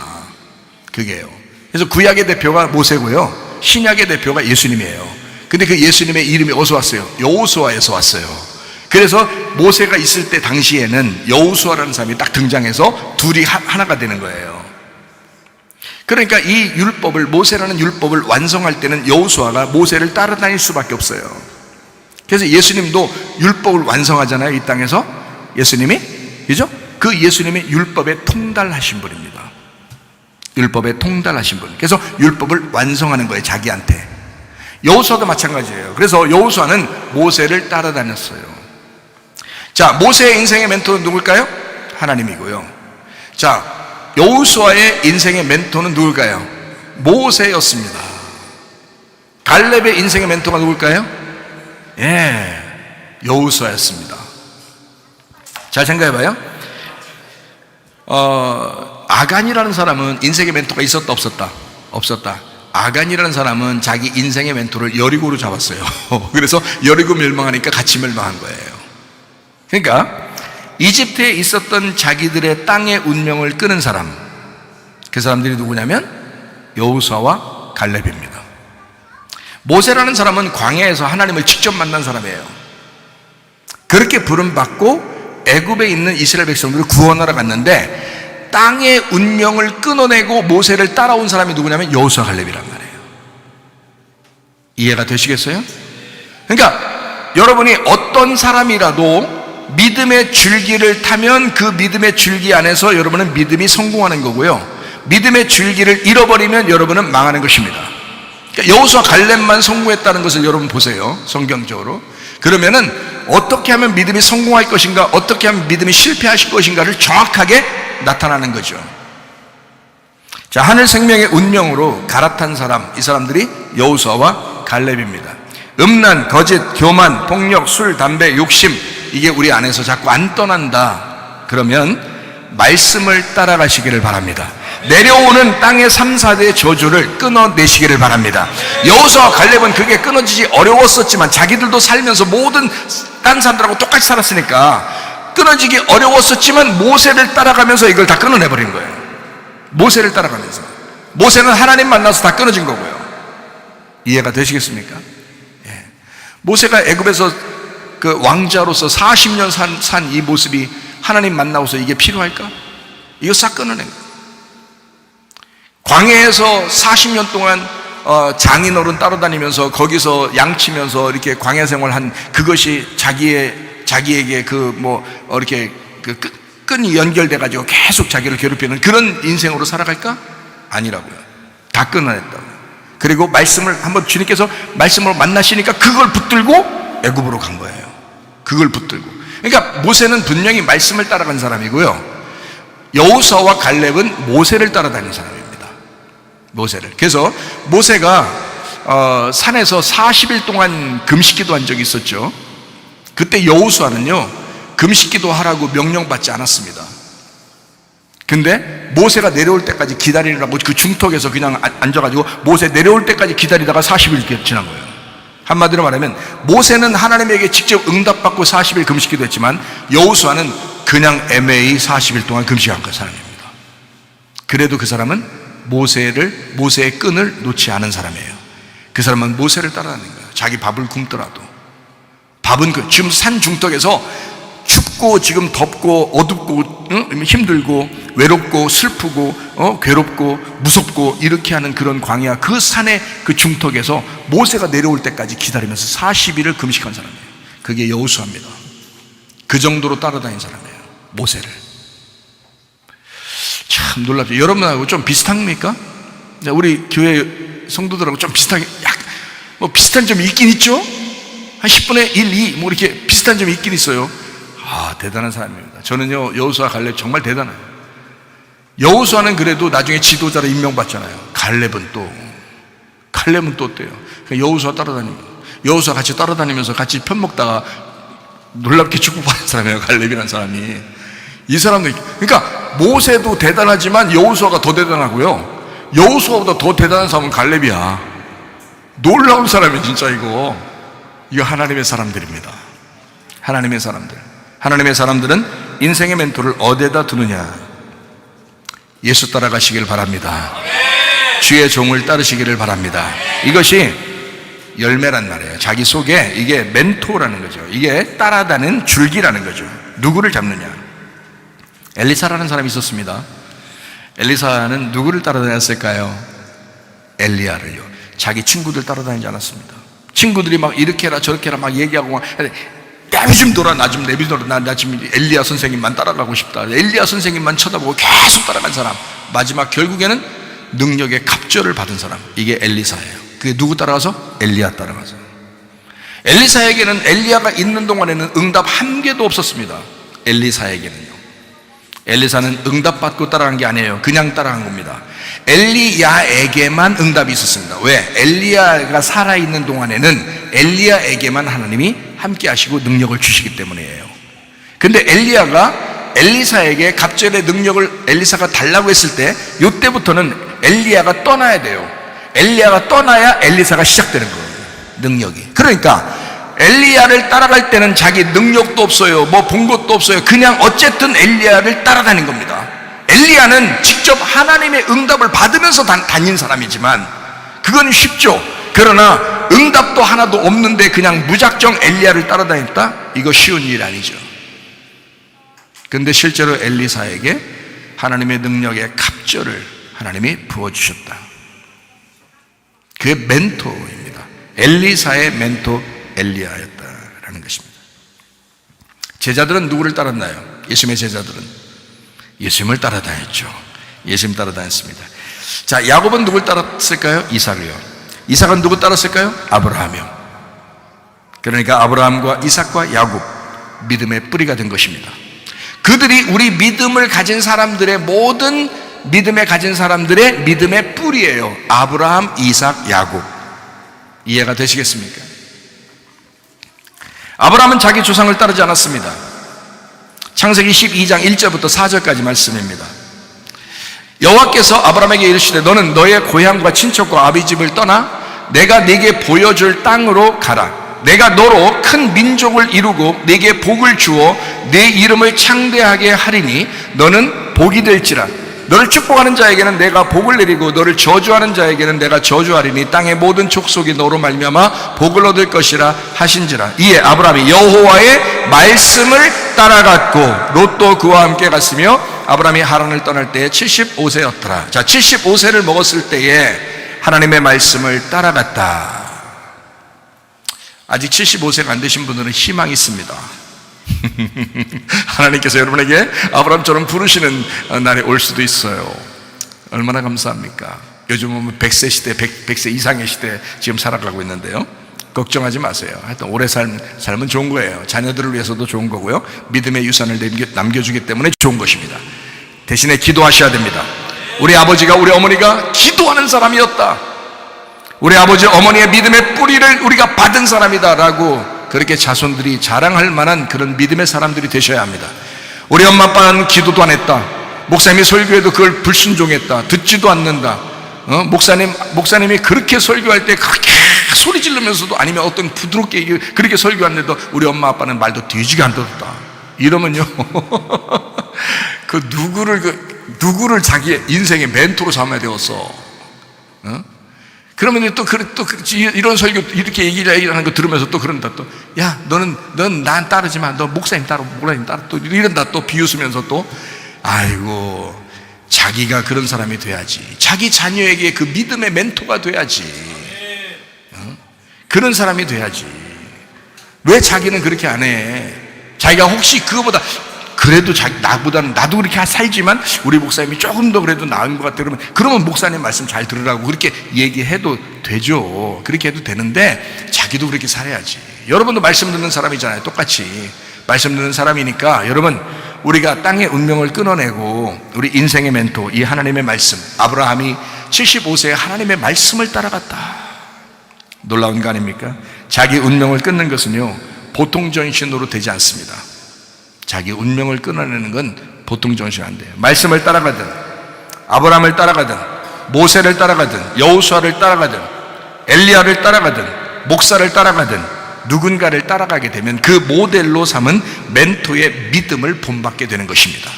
그게요. 그래서 구약의 대표가 모세고요, 신약의 대표가 예수님이에요. 근데 그 예수님의 이름이 어디서 왔어요? 여호수아에서 왔어요. 그래서 모세가 있을 때 당시에는 여호수아라는 사람이 딱 등장해서 둘이 하나가 되는 거예요. 그러니까 이 율법을, 모세라는 율법을 완성할 때는 여호수아가 모세를 따라다닐 수밖에 없어요. 그래서 예수님도 율법을 완성하잖아요, 이 땅에서. 예수님이, 그죠? 그 예수님이 율법에 통달하신 분입니다. 율법에 통달하신 분. 그래서 율법을 완성하는 거예요, 자기한테. 여호수아도 마찬가지예요. 그래서 여호수아는 모세를 따라다녔어요. 자, 모세의 인생의 멘토는 누굴까요? 하나님이고요. 자, 여호수아의 인생의 멘토는 누굴까요? 모세였습니다. 갈렙의 인생의 멘토가 누굴까요? 예, 여호수아였습니다. 잘 생각해봐요. 아간이라는 사람은 인생의 멘토가 있었다 없었다? 없었다. 아간이라는 사람은 자기 인생의 멘토를 여리고로 잡았어요. 그래서 여리고 멸망하니까 같이 멸망한 거예요. 그러니까 이집트에 있었던 자기들의 땅의 운명을 끄는 사람, 그 사람들이 누구냐면 여호수아와 갈렙입니다. 모세라는 사람은 광야에서 하나님을 직접 만난 사람이에요. 그렇게 부름받고 애굽에 있는 이스라엘 백성들을 구원하러 갔는데 땅의 운명을 끊어내고 모세를 따라온 사람이 누구냐면 여호수아, 갈렙이란 말이에요. 이해가 되시겠어요? 그러니까 여러분이 어떤 사람이라도 믿음의 줄기를 타면 그 믿음의 줄기 안에서 여러분은 믿음이 성공하는 거고요, 믿음의 줄기를 잃어버리면 여러분은 망하는 것입니다. 그러니까 여호수아, 갈렙만 성공했다는 것을 여러분 보세요, 성경적으로. 그러면은 어떻게 하면 믿음이 성공할 것인가, 어떻게 하면 믿음이 실패하실 것인가를 정확하게 나타나는 거죠. 자, 하늘 생명의 운명으로 갈아탄 사람, 이 사람들이 여호수아와 갈렙입니다. 음란, 거짓, 교만, 폭력, 술, 담배, 욕심, 이게 우리 안에서 자꾸 안 떠난다 그러면 말씀을 따라가시기를 바랍니다. 내려오는 땅의 3, 4대의 저주를 끊어내시기를 바랍니다. 여호수아와 갈렙은 그게 끊어지지 어려웠었지만, 자기들도 살면서 모든 딴 사람들하고 똑같이 살았으니까 끊어지기 어려웠었지만 모세를 따라가면서 이걸 다 끊어내버린 거예요. 모세를 따라가면서. 모세는 하나님 만나서 다 끊어진 거고요. 이해가 되시겠습니까? 예. 모세가 애굽에서 그 왕자로서 40년 산 이 모습이 하나님 만나고서 이게 필요할까? 이거 싹 끊어낸 거예요. 광야에서 40년 동안 장인어른 따라다니면서 거기서 양치면서 이렇게 광야 생활한 그것이 자기에게 이렇게 끈이 연결돼가지고 계속 자기를 괴롭히는 그런 인생으로 살아갈까? 아니라고요. 다 끊어냈다고. 그리고 말씀을 한번 주님께서 말씀으로 만나시니까 그걸 붙들고 애굽으로 간 거예요. 그걸 붙들고. 그러니까 모세는 분명히 말씀을 따라간 사람이고요, 여호수아와 갈렙은 모세를 따라다닌 사람입니다. 모세를. 그래서 모세가 산에서 40일 동안 금식기도 한 적이 있었죠. 그때 여호수아는요 금식기도 하라고 명령받지 않았습니다. 근데 모세가 내려올 때까지 기다리라고 그 중턱에서 그냥 앉아가지고 모세 내려올 때까지 기다리다가 40일 지난 거예요. 한마디로 말하면 모세는 하나님에게 직접 응답받고 40일 금식기도 했지만 여호수아는 그냥 애매히 40일 동안 금식한 그 사람입니다. 그래도 그 사람은 모세의 끈을 놓지 않은 사람이에요. 그 사람은 모세를 따라다니는 거예요. 자기 밥을 굶더라도. 밥은 지금 산 중턱에서 춥고 지금 덥고 어둡고 힘들고 외롭고 슬프고 괴롭고 무섭고 이렇게 하는 그런 광야, 그 산의 그 중턱에서 모세가 내려올 때까지 기다리면서 40일을 금식한 사람이에요. 그게 여호수아입니다. 그 정도로 따라다닌 사람이에요, 모세를. 참 놀랍죠. 여러분하고 좀 비슷합니까? 우리 교회 성도들하고 좀 비슷하게, 비슷한 점이 있긴 있죠? 한 10분의 1, 2, 이렇게 비슷한 점이 있긴 있어요. 대단한 사람입니다. 저는요, 여호수아 갈렙 정말 대단해요. 여호수아는 그래도 나중에 지도자로 임명받잖아요. 갈렙은 또 어때요? 여호수아 따라다닙니다. 여호수아 같이 따라다니면서 같이 편 먹다가 놀랍게 축복받은 사람이에요, 갈렙이라는 사람이. 이 사람도, 그러니까 모세도 대단하지만 여호수아가 더 대단하고요, 여호수아보다 더 대단한 사람은 갈렙이야. 놀라운 사람이 진짜 이거 하나님의 사람들입니다. 하나님의 사람들. 하나님의 사람들은 인생의 멘토를 어디에다 두느냐? 예수 따라가시길 바랍니다. 주의 종을 따르시기를 바랍니다. 이것이 열매란 말이에요. 자기 속에 이게 멘토라는 거죠. 이게 따라다니는 줄기라는 거죠. 누구를 잡느냐? 엘리사라는 사람이 있었습니다. 엘리사는 누구를 따라다녔을까요? 엘리야를요. 자기 친구들 따라다니지 않았습니다. 친구들이 막 이렇게 해라 저렇게 해라 막 얘기하고 야, 좀 돌아, 나 좀 내비둬라. 나 지금 엘리야 선생님만 따라가고 싶다. 엘리야 선생님만 쳐다보고 계속 따라간 사람. 마지막 결국에는 능력의 갑절을 받은 사람. 이게 엘리사예요. 그게 누구 따라가서? 엘리야 따라가서. 엘리사에게는 엘리야가 있는 동안에는 응답 한 개도 없었습니다. 엘리사에게는요. 엘리사는 응답받고 따라간 게 아니에요. 그냥 따라간 겁니다. 엘리야에게만 응답이 있었습니다. 왜? 엘리야가 살아있는 동안에는 엘리야에게만 하나님이 함께 하시고 능력을 주시기 때문이에요. 근데 엘리야가 엘리사에게 갑절의 능력을 엘리사가 달라고 했을 때, 이때부터는 엘리야가 떠나야 돼요. 엘리야가 떠나야 엘리사가 시작되는 거예요, 능력이. 그러니까 엘리야를 따라갈 때는 자기 능력도 없어요, 본 것도 없어요. 그냥 어쨌든 엘리야를 따라다닌 겁니다. 엘리야는 직접 하나님의 응답을 받으면서 다닌 사람이지만 그건 쉽죠. 그러나 응답도 하나도 없는데 그냥 무작정 엘리야를 따라다녔다? 이거 쉬운 일 아니죠. 근데 실제로 엘리사에게 하나님의 능력의 갑절을 하나님이 부어주셨다. 그게 멘토입니다. 엘리사의 멘토 엘리야였다라는 것입니다. 제자들은 누구를 따랐나요? 예수님의 제자들은 예수님을 따라다녔죠. 예수님 따라다녔습니다. 자, 야곱은 누굴 따랐을까요? 이삭을요. 이삭은 누구 따랐을까요? 아브라함이요. 그러니까 아브라함과 이삭과 야곱, 믿음의 뿌리가 된 것입니다. 그들이 우리 믿음을 가진 사람들의 모든 믿음에 가진 사람들의 믿음의 뿌리예요. 아브라함, 이삭, 야곱. 이해가 되시겠습니까? 아브라함은 자기 조상을 따르지 않았습니다. 창세기 12장 1절부터 4절까지 말씀입니다. 여호와께서 아브라함에게 이르시되 너는 너의 고향과 친척과 아비집을 떠나 내가 네게 보여줄 땅으로 가라. 내가 너로 큰 민족을 이루고 네게 복을 주어 네 이름을 창대하게 하리니 너는 복이 될지라. 너를 축복하는 자에게는 내가 복을 내리고 너를 저주하는 자에게는 내가 저주하리니 땅의 모든 족속이 너로 말미암아 복을 얻을 것이라 하신지라. 이에 아브라함이 여호와의 말씀을 따라갔고 롯도 그와 함께 갔으며 아브라함이 하란을 떠날 때에 75세였더라. 자, 75세를 먹었을 때에 하나님의 말씀을 따라갔다. 아직 75세가 안 되신 분들은 희망이 있습니다. 하나님께서 여러분에게 아브라함처럼 부르시는 날이 올 수도 있어요. 얼마나 감사합니까? 요즘은 100세 시대, 100세 이상의 시대 지금 살아가고 있는데요, 걱정하지 마세요. 하여튼 오래 삶은 좋은 거예요. 자녀들을 위해서도 좋은 거고요, 믿음의 유산을 남겨주기 때문에 좋은 것입니다. 대신에 기도하셔야 됩니다. 우리 아버지가 우리 어머니가 기도하는 사람이었다, 우리 아버지 어머니의 믿음의 뿌리를 우리가 받은 사람이다 라고 그렇게 자손들이 자랑할 만한 그런 믿음의 사람들이 되셔야 합니다. 우리 엄마 아빠는 기도도 안 했다, 목사님이 설교해도 그걸 불순종했다, 듣지도 않는다. 목사님이 그렇게 설교할 때 그렇게 소리 지르면서도, 아니면 어떤 부드럽게 그렇게 설교하는데도 우리 엄마 아빠는 말도 뒤지게 안 들었다, 이러면요 그 누구를 자기 인생의 멘토로 삼아야 되었어. 그러면 또 이런 설교 이렇게 얘기를 하는 거 들으면서 또 그런다, 또 야 넌 난 따르지 마, 너 목사님 따라, 목사님 따라, 또 이런다, 또 비웃으면서 또. 아이고, 자기가 그런 사람이 돼야지. 자기 자녀에게 그 믿음의 멘토가 돼야지. 그런 사람이 돼야지. 왜 자기는 그렇게 안 해? 자기가 혹시 그거보다, 그래도 나보다는, 나도 그렇게 살지만 우리 목사님이 조금 더 그래도 나은 것 같아, 그러면 목사님 말씀 잘 들으라고 그렇게 얘기해도 되죠. 그렇게 해도 되는데 자기도 그렇게 살아야지. 여러분도 말씀 듣는 사람이잖아요. 똑같이 말씀 듣는 사람이니까, 여러분, 우리가 땅의 운명을 끊어내고 우리 인생의 멘토, 이 하나님의 말씀, 아브라함이 75세에 하나님의 말씀을 따라갔다. 놀라운 거 아닙니까? 자기 운명을 끊는 것은요, 보통 정신으로 되지 않습니다. 자기 운명을 끊어내는 건 보통 정신 안 돼요. 말씀을 따라가든, 아브라함을 따라가든, 모세를 따라가든, 여호수아를 따라가든, 엘리야를 따라가든, 목사를 따라가든, 누군가를 따라가게 되면 그 모델로 삼은 멘토의 믿음을 본받게 되는 것입니다.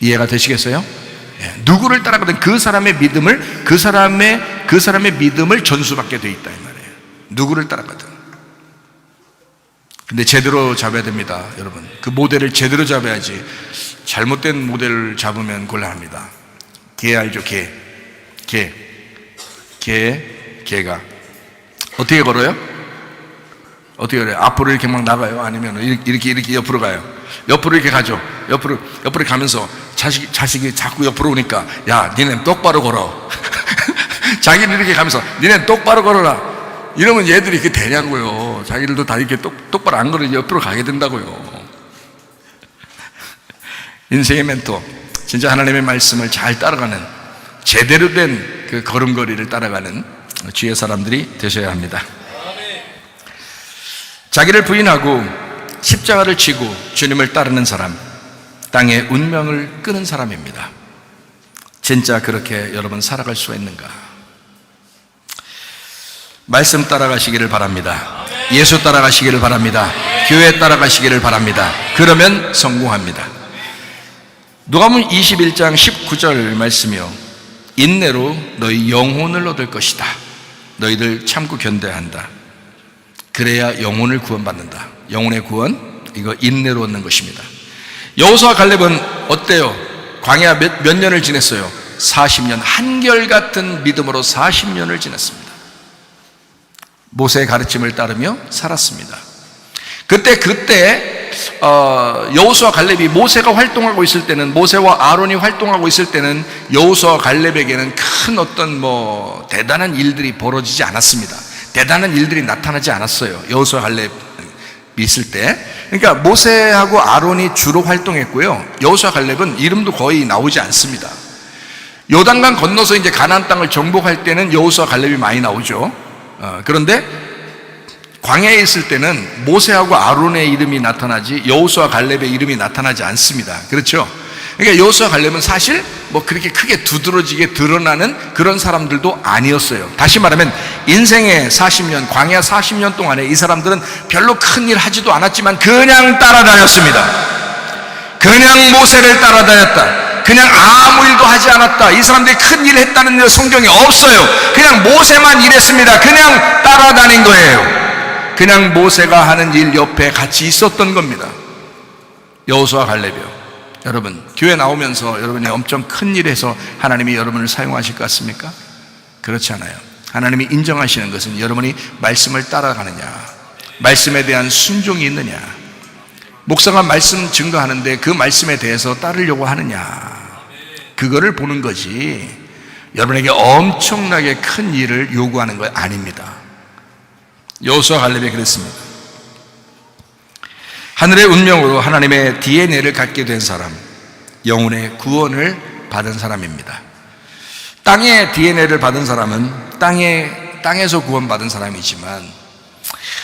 이해가 되시겠어요? 누구를 따라가든 그 사람의 믿음을, 그 사람의 믿음을 전수받게 돼 있다, 이 말이에요. 누구를 따라가든. 근데 제대로 잡아야 됩니다, 여러분. 그 모델을 제대로 잡아야지. 잘못된 모델을 잡으면 곤란합니다. 개 알죠? 개가 어떻게 걸어요? 어떻게 그래요? 앞으로 이렇게 막 나가요? 아니면 이렇게 옆으로 가요? 옆으로 이렇게 가죠. 옆으로 가면서 자식이 자꾸 옆으로 오니까, 야, 니네 똑바로 걸어. 자기는 이렇게 가면서 니네 똑바로 걸어라. 이러면 얘들이 이렇게 되냐고요. 자기들도 다 이렇게 똑바로 안 걸어 옆으로 가게 된다고요. 인생의 멘토, 진짜 하나님의 말씀을 잘 따라가는, 제대로 된 그 걸음걸이를 따라가는 주의 사람들이 되셔야 합니다. 자기를 부인하고 십자가를 지고 주님을 따르는 사람, 땅의 운명을 끄는 사람입니다. 진짜 그렇게 여러분 살아갈 수가 있는가? 말씀 따라가시기를 바랍니다. 예수 따라가시기를 바랍니다. 교회 따라가시기를 바랍니다. 그러면 성공합니다. 누가복음 21장 19절 말씀이요, 인내로 너희 영혼을 얻을 것이다. 너희들 참고 견뎌야 한다. 그래야 영혼을 구원받는다. 영혼의 구원, 이거 인내로 얻는 것입니다. 여호수아 갈렙은 어때요? 광야 몇 년을 지냈어요? 40년. 한결같은 믿음으로 40년을 지냈습니다. 모세의 가르침을 따르며 살았습니다. 그때 여호수아 갈렙이, 모세가 활동하고 있을 때는, 모세와 아론이 활동하고 있을 때는 여호수아 갈렙에게는 큰 어떤 대단한 일들이 벌어지지 않았습니다. 대단한 일들이 나타나지 않았어요. 여호수아 갈렙이 있을 때. 그러니까 모세하고 아론이 주로 활동했고요, 여호수아 갈렙은 이름도 거의 나오지 않습니다. 요단강 건너서 이제 가나안 땅을 정복할 때는 여호수아 갈렙이 많이 나오죠. 그런데 광야에 있을 때는 모세하고 아론의 이름이 나타나지 여호수아 갈렙의 이름이 나타나지 않습니다. 그렇죠? 그러니까 여호수아 갈렙은 사실 그렇게 크게 두드러지게 드러나는 그런 사람들도 아니었어요. 다시 말하면 인생의 40년, 광야 40년 동안에 이 사람들은 별로 큰 일 하지도 않았지만 그냥 따라다녔습니다. 그냥 모세를 따라다녔다. 그냥 아무 일도 하지 않았다. 이 사람들이 큰 일을 했다는 일 성경에 없어요. 그냥 모세만 일했습니다. 그냥 따라다닌 거예요. 그냥 모세가 하는 일 옆에 같이 있었던 겁니다. 여호수아 갈렙이요. 여러분, 교회 나오면서 여러분이 엄청 큰 일에서 하나님이 여러분을 사용하실 것 같습니까? 그렇지 않아요. 하나님이 인정하시는 것은 여러분이 말씀을 따라가느냐, 말씀에 대한 순종이 있느냐, 목사가 말씀 증거하는데 그 말씀에 대해서 따르려고 하느냐, 그거를 보는 거지 여러분에게 엄청나게 큰 일을 요구하는 거 아닙니다. 여호수아 갈렙이 그랬습니다. 하늘의 운명으로 하나님의 DNA를 갖게 된 사람, 영혼의 구원을 받은 사람입니다. 땅의 DNA를 받은 사람은 땅에서 구원받은 사람이지만,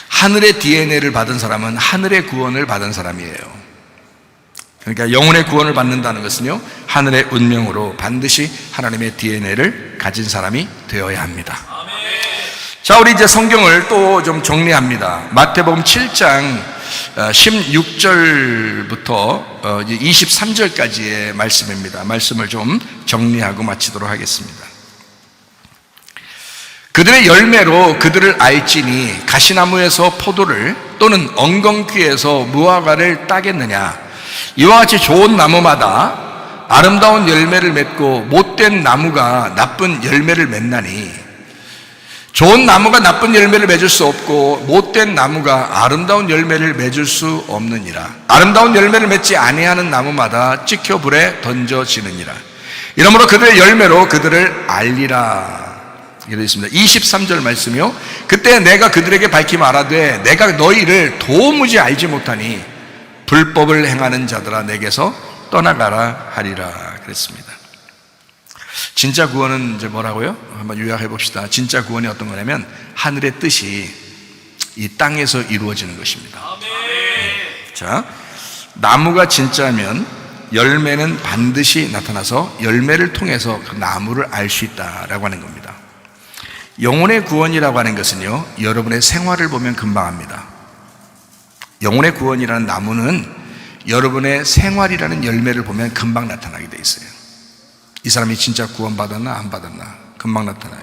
하늘의 DNA를 받은 사람은 하늘의 구원을 받은 사람이에요. 그러니까 영혼의 구원을 받는다는 것은요, 하늘의 운명으로 반드시 하나님의 DNA를 가진 사람이 되어야 합니다. 자, 우리 이제 성경을 또 좀 정리합니다. 마태복음 7장 16절부터 23절까지의 말씀입니다. 말씀을 좀 정리하고 마치도록 하겠습니다. 그들의 열매로 그들을 알지니 가시나무에서 포도를 또는 엉겅퀴에서 무화과를 따겠느냐. 이와 같이 좋은 나무마다 아름다운 열매를 맺고 못된 나무가 나쁜 열매를 맺나니, 좋은 나무가 나쁜 열매를 맺을 수 없고 못된 나무가 아름다운 열매를 맺을 수 없느니라. 아름다운 열매를 맺지 아니하는 나무마다 찍혀 불에 던져지느니라. 이러므로 그들의 열매로 그들을 알리라. 이렇게 있습니다. 23절 말씀이요. 그때 내가 그들에게 밝히 말하되 내가 너희를 도무지 알지 못하니 불법을 행하는 자들아 내게서 떠나가라 하리라 그랬습니다. 진짜 구원은 이제 뭐라고요? 한번 요약해 봅시다. 진짜 구원이 어떤 거냐면 하늘의 뜻이 이 땅에서 이루어지는 것입니다. 자, 나무가 진짜면 열매는 반드시 나타나서 열매를 통해서 그 나무를 알 수 있다라고 하는 겁니다. 영혼의 구원이라고 하는 것은요, 여러분의 생활을 보면 금방 압니다. 영혼의 구원이라는 나무는 여러분의 생활이라는 열매를 보면 금방 나타나게 돼 있어요. 이 사람이 진짜 구원받았나 안 받았나 금방 나타나요.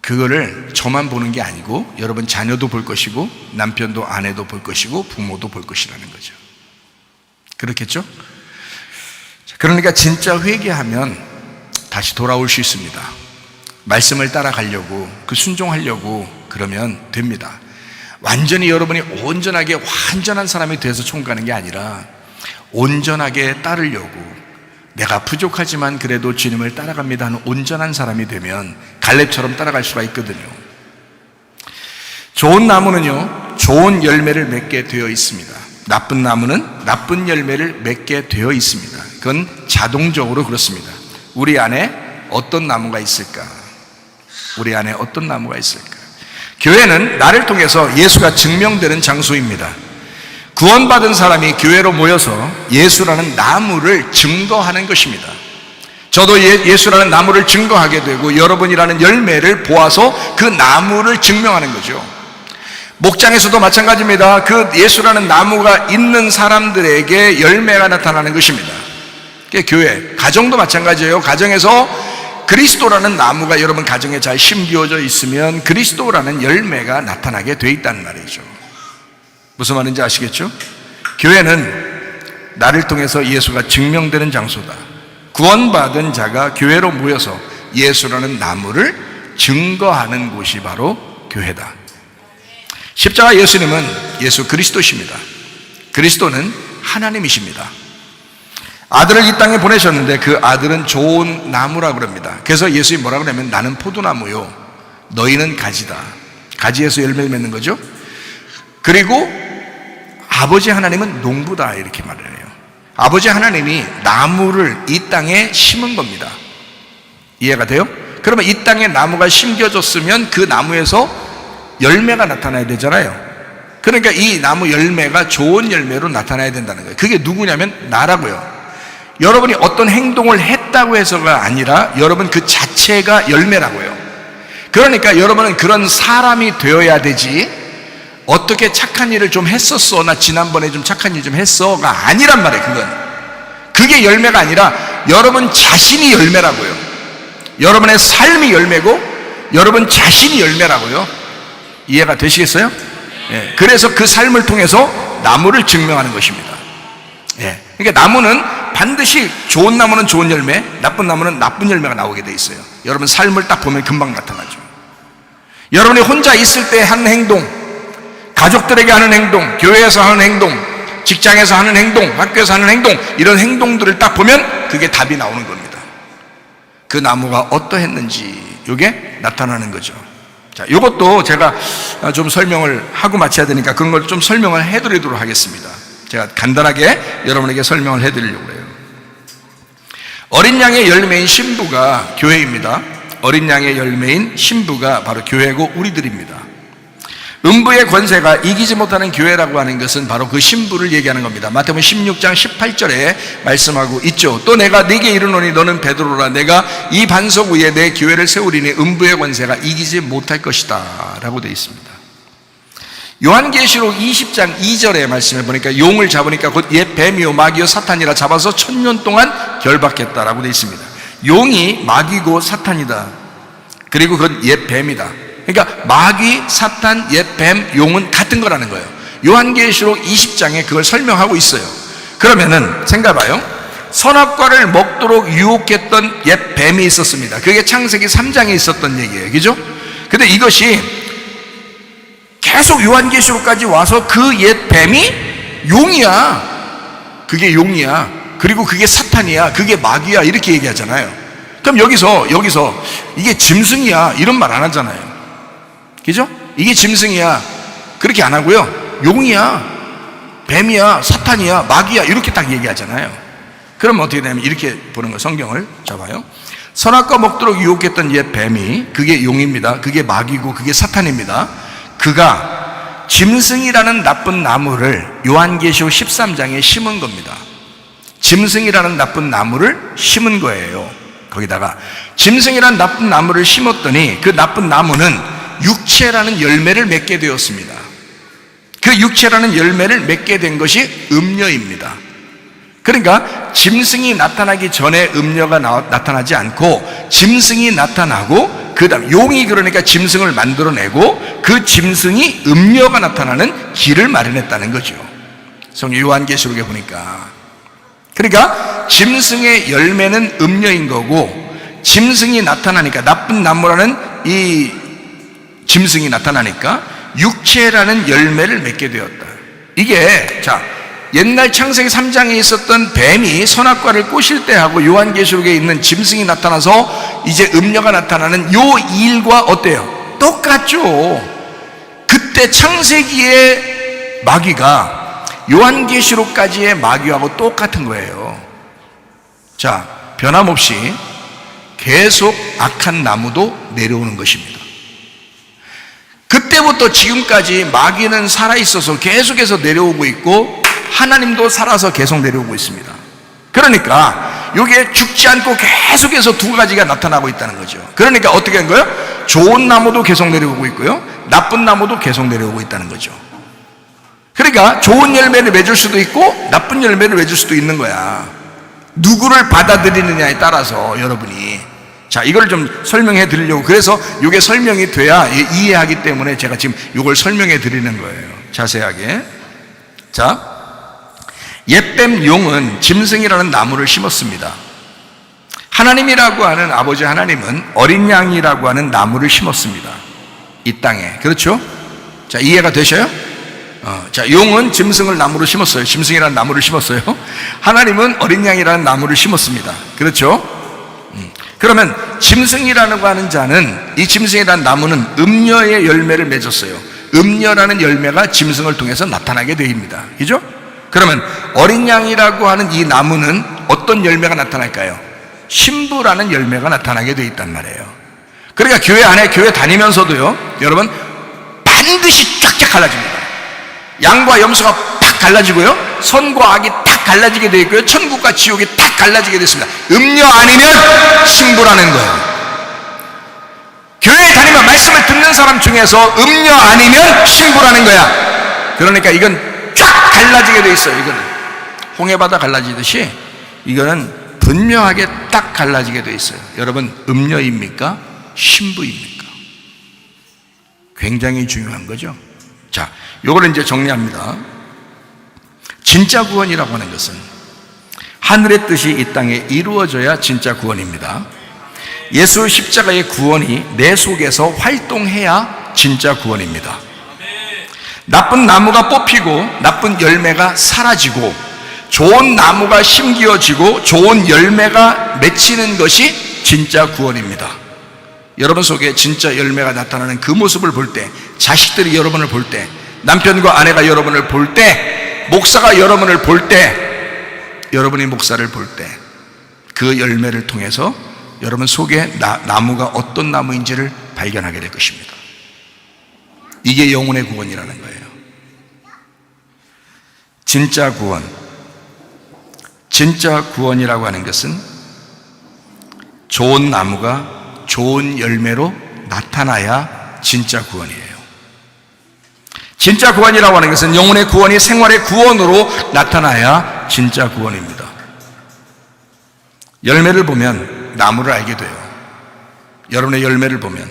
그거를 저만 보는 게 아니고 여러분 자녀도 볼 것이고 남편도 아내도 볼 것이고 부모도 볼 것이라는 거죠. 그렇겠죠? 그러니까 진짜 회개하면 다시 돌아올 수 있습니다. 말씀을 따라가려고, 그 순종하려고 그러면 됩니다. 완전히 여러분이 온전하게 완전한 사람이 돼서 총가는 게 아니라 온전하게 따르려고, 내가 부족하지만 그래도 주님을 따라갑니다 하는 온전한 사람이 되면 갈렙처럼 따라갈 수가 있거든요. 좋은 나무는요, 좋은 열매를 맺게 되어 있습니다. 나쁜 나무는 나쁜 열매를 맺게 되어 있습니다. 그건 자동적으로 그렇습니다. 우리 안에 어떤 나무가 있을까? 우리 안에 어떤 나무가 있을까? 교회는 나를 통해서 예수가 증명되는 장소입니다. 구원받은 사람이 교회로 모여서 예수라는 나무를 증거하는 것입니다. 저도 예수라는 나무를 증거하게 되고 여러분이라는 열매를 보아서 그 나무를 증명하는 거죠. 목장에서도 마찬가지입니다. 그 예수라는 나무가 있는 사람들에게 열매가 나타나는 것입니다. 교회, 가정도 마찬가지예요. 가정에서 그리스도라는 나무가 여러분 가정에 잘 심겨져 있으면 그리스도라는 열매가 나타나게 돼 있다는 말이죠. 무슨 말인지 아시겠죠? 교회는 나를 통해서 예수가 증명되는 장소다. 구원받은 자가 교회로 모여서 예수라는 나무를 증거하는 곳이 바로 교회다. 십자가 예수님은 예수 그리스도십니다. 그리스도는 하나님이십니다. 아들을 이 땅에 보내셨는데 그 아들은 좋은 나무라고 그럽니다. 그래서 예수님이 뭐라고 그러냐면 나는 포도나무요, 너희는 가지다. 가지에서 열매를 맺는 거죠. 그리고 아버지 하나님은 농부다, 이렇게 말을 해요. 아버지 하나님이 나무를 이 땅에 심은 겁니다. 이해가 돼요? 그러면 이 땅에 나무가 심겨졌으면 그 나무에서 열매가 나타나야 되잖아요. 그러니까 이 나무 열매가 좋은 열매로 나타나야 된다는 거예요. 그게 누구냐면 나라고요. 여러분이 어떤 행동을 했다고 해서가 아니라 여러분 그 자체가 열매라고요. 그러니까 여러분은 그런 사람이 되어야 되지, 어떻게 착한 일을 좀 했었어, 나 지난번에 좀 착한 일 좀 했어가 아니란 말이에요. 그게 열매가 아니라 여러분 자신이 열매라고요. 여러분의 삶이 열매고 여러분 자신이 열매라고요. 이해가 되시겠어요? 예, 그래서 그 삶을 통해서 나무를 증명하는 것입니다. 예, 그러니까 나무는 반드시 좋은 나무는 좋은 열매, 나쁜 나무는 나쁜 열매가 나오게 돼 있어요. 여러분 삶을 딱 보면 금방 나타나죠. 여러분이 혼자 있을 때 하는 행동, 가족들에게 하는 행동, 교회에서 하는 행동, 직장에서 하는 행동, 학교에서 하는 행동, 이런 행동들을 딱 보면 그게 답이 나오는 겁니다. 그 나무가 어떠했는지 이게 나타나는 거죠. 자, 이것도 제가 좀 설명을 하고 마쳐야 되니까 그런 걸 좀 설명을 해드리도록 하겠습니다. 제가 간단하게 여러분에게 설명을 해드리려고 해요. 어린 양의 열매인 신부가 교회입니다. 어린 양의 열매인 신부가 바로 교회고 우리들입니다. 음부의 권세가 이기지 못하는 교회라고 하는 것은 바로 그 신부를 얘기하는 겁니다. 마태복음 16장 18절에 말씀하고 있죠. 또 내가 네게 이르노니 너는 베드로라. 내가 이 반석 위에 내 교회를 세우리니 음부의 권세가 이기지 못할 것이다 라고 되어 있습니다. 요한계시록 20장 2절의 말씀에 보니까 용을 잡으니까 곧 옛 뱀이요 마귀요 사탄이라 잡아서 1000년 동안 결박했다라고 되어 있습니다. 용이 마귀고 사탄이다. 그리고 그건 옛 뱀이다. 그러니까 마귀, 사탄, 옛 뱀, 용은 같은 거라는 거예요. 요한계시록 20장에 그걸 설명하고 있어요. 그러면은 생각해봐요. 선악과를 먹도록 유혹했던 옛 뱀이 있었습니다. 그게 창세기 3장에 있었던 얘기예요. 그죠? 근데 이것이 계속 요한계시록까지 와서 그 옛 뱀이 용이야. 그게 용이야. 그리고 그게 사탄이야. 그게 마귀야. 이렇게 얘기하잖아요. 그럼 여기서 이게 짐승이야. 이런 말 안 하잖아요. 그죠? 이게 짐승이야. 그렇게 안 하고요. 용이야. 뱀이야. 사탄이야. 마귀야. 이렇게 딱 얘기하잖아요. 그럼 어떻게 되냐면 이렇게 보는 거예요. 성경을 잡아요. 선악과 먹도록 유혹했던 옛 뱀이 그게 용입니다. 그게 마귀고 그게 사탄입니다. 그가 짐승이라는 나쁜 나무를 요한계시록 13장에 심은 겁니다. 짐승이라는 나쁜 나무를 심은 거예요. 거기다가 짐승이라는 나쁜 나무를 심었더니 그 나쁜 나무는 육체라는 열매를 맺게 되었습니다. 그 육체라는 열매를 맺게 된 것이 음녀입니다. 그러니까 짐승이 나타나기 전에 음녀가 나타나지 않고 짐승이 나타나고 그 다음 용이 그러니까 짐승을 만들어내고 그 짐승이 음녀가 나타나는 길을 마련했다는 거죠. 성경 요한계시록에 보니까. 그러니까 짐승의 열매는 음녀인 거고 짐승이 나타나니까 나쁜 나무라는 이 짐승이 나타나니까 육체라는 열매를 맺게 되었다. 이게 자 옛날 창세기 3장에 있었던 뱀이 선악과를 꼬실 때 하고 요한계시록에 있는 짐승이 나타나서 이제 음녀가 나타나는 요 일과 어때요? 똑같죠. 그때 창세기의 마귀가 요한계시록까지의 마귀하고 똑같은 거예요. 자, 변함없이 계속 악한 나무도 내려오는 것입니다. 그때부터 지금까지 마귀는 살아있어서 계속해서 내려오고 있고 하나님도 살아서 계속 내려오고 있습니다. 그러니까 이게 죽지 않고 계속해서 두 가지가 나타나고 있다는 거죠. 그러니까 어떻게 한 거예요? 좋은 나무도 계속 내려오고 있고요, 나쁜 나무도 계속 내려오고 있다는 거죠. 그러니까 좋은 열매를 맺을 수도 있고 나쁜 열매를 맺을 수도 있는 거야. 누구를 받아들이느냐에 따라서 여러분이. 자, 이걸 좀 설명해 드리려고, 그래서 이게 설명이 돼야 이해하기 때문에 제가 지금 이걸 설명해 드리는 거예요, 자세하게. 자, 옛뱀 용은 짐승이라는 나무를 심었습니다. 하나님이라고 하는 아버지 하나님은 어린 양이라고 하는 나무를 심었습니다, 이 땅에. 그렇죠? 자, 이해가 되셔요? 자, 용은 짐승을 나무로 심었어요. 짐승이라는 나무를 심었어요. 하나님은 어린 양이라는 나무를 심었습니다. 그렇죠? 그러면 짐승이라는 거 하는 자는, 이 짐승이라는 나무는 음녀의 열매를 맺었어요. 음녀라는 열매가 짐승을 통해서 나타나게 됩니다. 그죠? 그러면 어린 양이라고 하는 이 나무는 어떤 열매가 나타날까요? 신부라는 열매가 나타나게 돼 있단 말이에요. 그러니까 교회 안에, 교회 다니면서도요, 여러분 반드시 쫙쫙 갈라집니다. 양과 염소가 탁 갈라지고요, 선과 악이 탁 갈라지게 되어 있고요, 천국과 지옥이 탁 갈라지게 됐습니다. 음녀 아니면 신부라는 거예요. 교회에 다니면 말씀을 듣는 사람 중에서 음녀 아니면 신부라는 거야. 그러니까 이건 쫙 갈라지게 되어 있어요. 이거는 홍해바다 갈라지듯이 이거는 분명하게 딱 갈라지게 되어 있어요. 여러분, 음녀입니까? 신부입니까? 굉장히 중요한 거죠. 자, 요거를 이제 정리합니다. 진짜 구원이라고 하는 것은 하늘의 뜻이 이 땅에 이루어져야 진짜 구원입니다. 예수 십자가의 구원이 내 속에서 활동해야 진짜 구원입니다. 나쁜 나무가 뽑히고 나쁜 열매가 사라지고 좋은 나무가 심기어지고 좋은 열매가 맺히는 것이 진짜 구원입니다. 여러분 속에 진짜 열매가 나타나는 그 모습을 볼 때, 자식들이 여러분을 볼 때, 남편과 아내가 여러분을 볼 때, 목사가 여러분을 볼 때, 여러분이 목사를 볼 때, 그 열매를 통해서 여러분 속에 나무가 어떤 나무인지를 발견하게 될 것입니다. 이게 영혼의 구원이라는 거예요. 진짜 구원. 진짜 구원이라고 하는 것은 좋은 나무가 좋은 열매로 나타나야 진짜 구원이에요. 진짜 구원이라고 하는 것은 영혼의 구원이 생활의 구원으로 나타나야 진짜 구원입니다. 열매를 보면 나무를 알게 돼요. 여러분의 열매를 보면,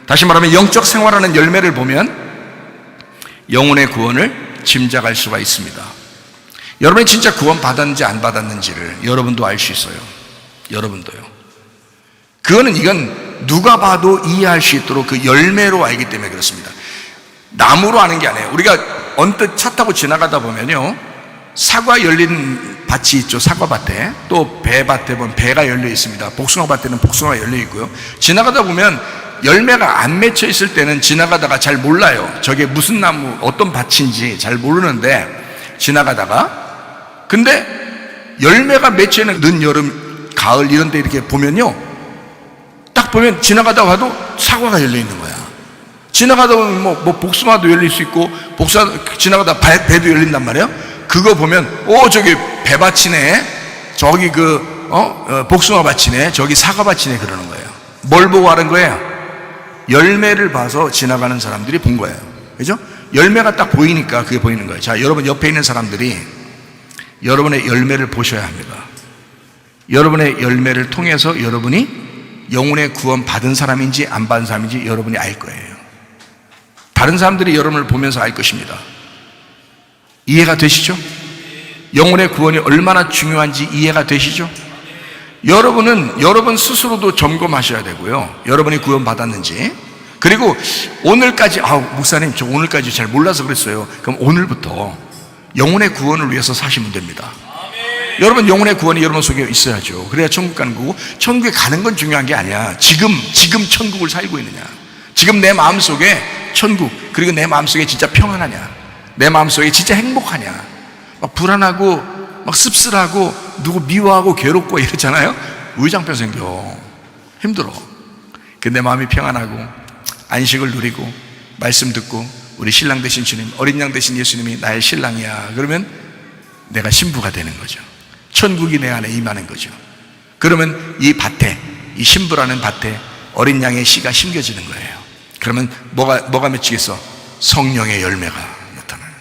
다시 말하면 영적 생활하는 열매를 보면 영혼의 구원을 짐작할 수가 있습니다. 여러분이 진짜 구원 받았는지 안 받았는지를 여러분도 알 수 있어요. 여러분도요. 이건 누가 봐도 이해할 수 있도록 그 열매로 알기 때문에 그렇습니다. 나무로 아는 게 아니에요. 우리가 언뜻 차 타고 지나가다 보면요, 사과 열린 밭이 있죠. 사과밭에. 또 배밭에 보면 배가 열려 있습니다. 복숭아밭에는 복숭아가 열려 있고요. 지나가다 보면 열매가 안 맺혀 있을 때는 지나가다가 잘 몰라요. 저게 무슨 나무, 어떤 밭인지 잘 모르는데 지나가다가, 근데 열매가 맺혀 있는 늦 여름, 가을 이런 데 이렇게 보면요, 딱 보면 지나가다가 봐도 사과가 열려 있는 거야. 지나가다 보면 뭐 복숭아도 열릴 수 있고, 지나가다 배도 열린단 말이에요. 그거 보면, 저기 배밭이네, 저기 복숭아밭이네, 저기 사과밭이네, 그러는 거예요. 뭘 보고 하는 거예요? 열매를 봐서 지나가는 사람들이 본 거예요. 그죠? 열매가 딱 보이니까 그게 보이는 거예요. 자, 여러분 옆에 있는 사람들이 여러분의 열매를 보셔야 합니다. 여러분의 열매를 통해서 여러분이 영혼의 구원 받은 사람인지 안 받은 사람인지 여러분이 알 거예요. 다른 사람들이 여러분을 보면서 알 것입니다. 이해가 되시죠? 영혼의 구원이 얼마나 중요한지 이해가 되시죠? 여러분은 여러분 스스로도 점검하셔야 되고요. 여러분이 구원 받았는지. 그리고 오늘까지, 목사님 저 오늘까지 잘 몰라서 그랬어요. 그럼 오늘부터 영혼의 구원을 위해서 사시면 됩니다. 여러분 영혼의 구원이 여러분 속에 있어야죠. 그래야 천국 가는 거고, 천국에 가는 건 중요한 게 아니야. 지금 천국을 살고 있느냐, 지금 내 마음속에 천국, 그리고 내 마음속에 진짜 평안하냐, 내 마음속에 진짜 행복하냐. 막 불안하고 막 씁쓸하고 누구 미워하고 괴롭고 이러잖아요. 의장편 생겨. 힘들어. 근데 내 마음이 평안하고 안식을 누리고 말씀 듣고 우리 신랑 되신 주님, 어린 양 되신 예수님이 나의 신랑이야, 그러면 내가 신부가 되는 거죠. 천국이 내 안에 임하는 거죠. 그러면 이 밭에, 이 신부라는 밭에 어린 양의 씨가 심겨지는 거예요. 그러면 뭐가 맺히겠어? 성령의 열매가 나타나요.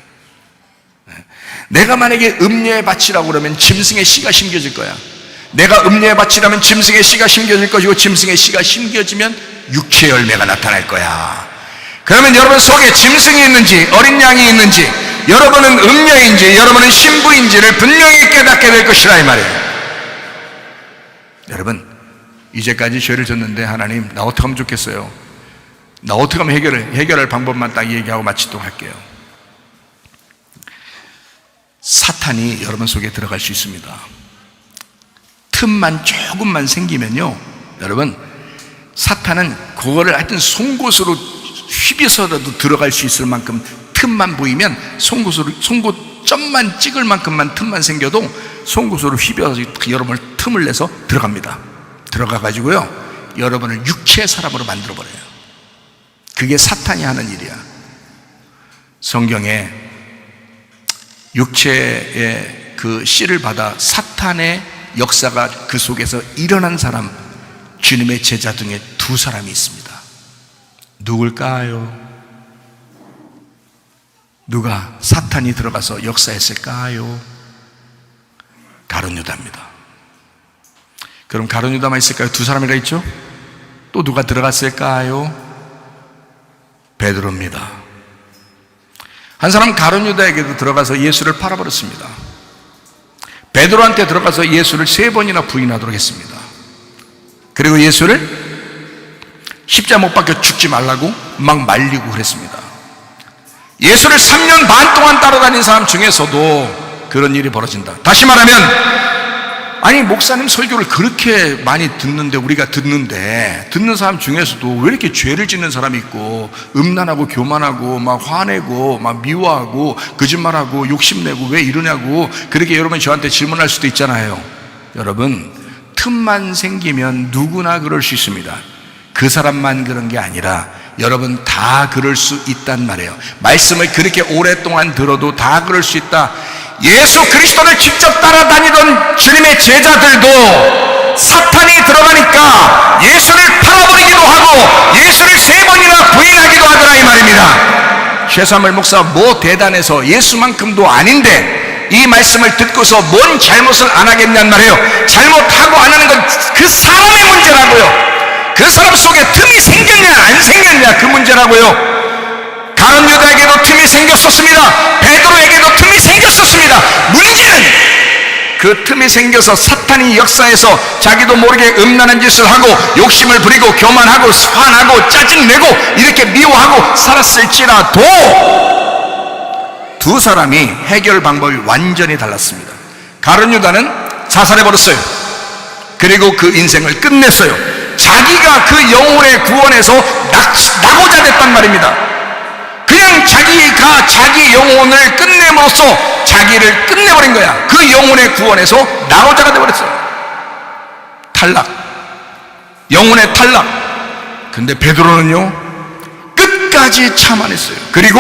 내가 만약에 음녀의 밭이라고 그러면 짐승의 씨가 심겨질 거야. 내가 음녀의 밭이라면 짐승의 씨가 심겨질 것이고, 짐승의 씨가 심겨지면 육체의 열매가 나타날 거야. 그러면 여러분 속에 짐승이 있는지 어린 양이 있는지, 여러분은 음녀인지 여러분은 신부인지를 분명히 깨닫게 될 것이라, 이 말이에요. 여러분, 이제까지 죄를 졌는데 하나님 나 어떻게 하면 좋겠어요? 나 어떻게 하면 해결할 방법만 딱 얘기하고 마치도록 할게요. 사탄이 여러분 속에 들어갈 수 있습니다. 틈만 조금만 생기면요, 여러분, 사탄은 그거를 하여튼 송곳으로 휘벼서라도 들어갈 수 있을 만큼 틈만 보이면, 송곳점만 찍을 만큼만 틈만 생겨도 송곳으로 휘벼서 여러분을 틈을 내서 들어갑니다. 들어가 가지고요, 여러분을 육체의 사람으로 만들어 버려요. 그게 사탄이 하는 일이야. 성경에 육체의 그 씨를 받아 사탄의 역사가 그 속에서 일어난 사람, 주님의 제자 중에 두 사람이 있습니다. 누굴까요? 누가 사탄이 들어가서 역사했을까요? 가룟 유다입니다. 그럼 가룟 유다만 있을까요? 두 사람이라 있죠? 또 누가 들어갔을까요? 베드로입니다. 한 사람 가룟 유다에게도 들어가서 예수를 팔아버렸습니다. 베드로한테 들어가서 예수를 3번이나 부인하도록 했습니다. 그리고 예수를 십자가 못 박혀 죽지 말라고 막 말리고 그랬습니다. 예수를 3년 반 동안 따라다닌 사람 중에서도 그런 일이 벌어진다. 다시 말하면, 아니 목사님 설교를 그렇게 많이 듣는데, 우리가 듣는 사람 중에서도 왜 이렇게 죄를 짓는 사람이 있고, 음란하고 교만하고 막 화내고 막 미워하고 거짓말하고 욕심내고 왜 이러냐고, 그렇게 여러분 저한테 질문할 수도 있잖아요. 여러분, 틈만 생기면 누구나 그럴 수 있습니다. 그 사람만 그런 게 아니라 여러분 다 그럴 수 있단 말이에요. 말씀을 그렇게 오랫동안 들어도 다 그럴 수 있다. 예수 그리스도를 직접 따라다니던 주님의 제자들도 사탄이 들어가니까 예수를 팔아버리기도 하고 예수를 3번이나 부인하기도 하더라 이 말입니다. 최삼월 목사 뭐 대단해서 예수만큼도 아닌데 이 말씀을 듣고서 뭔 잘못을 안 하겠냔 말이에요. 잘못하고 안 하는 건 그 사람의 문제라고요. 그 사람 속에 틈이 생겼냐 안 생겼냐 그 문제라고요. 가룟 유다에게도 틈이 생겼었습니다. 베드로에게도 틈이 생겼었습니다. 문제는 그 틈이 생겨서 사탄이 역사에서 자기도 모르게 음란한 짓을 하고 욕심을 부리고 교만하고 화나고 짜증내고 이렇게 미워하고 살았을지라도 두 사람이 해결 방법이 완전히 달랐습니다. 가룟 유다는 자살해버렸어요. 그리고 그 인생을 끝냈어요. 자기가 그 영혼의 구원에서 낙오자 됐단 말입니다. 그냥 자기가 자기 영혼을 끝냄으로써 자기를 끝내버린 거야. 그 영혼의 구원에서 낙오자가 되어버렸어요. 탈락, 영혼의 탈락. 근데 베드로는요 끝까지 참아냈어요. 그리고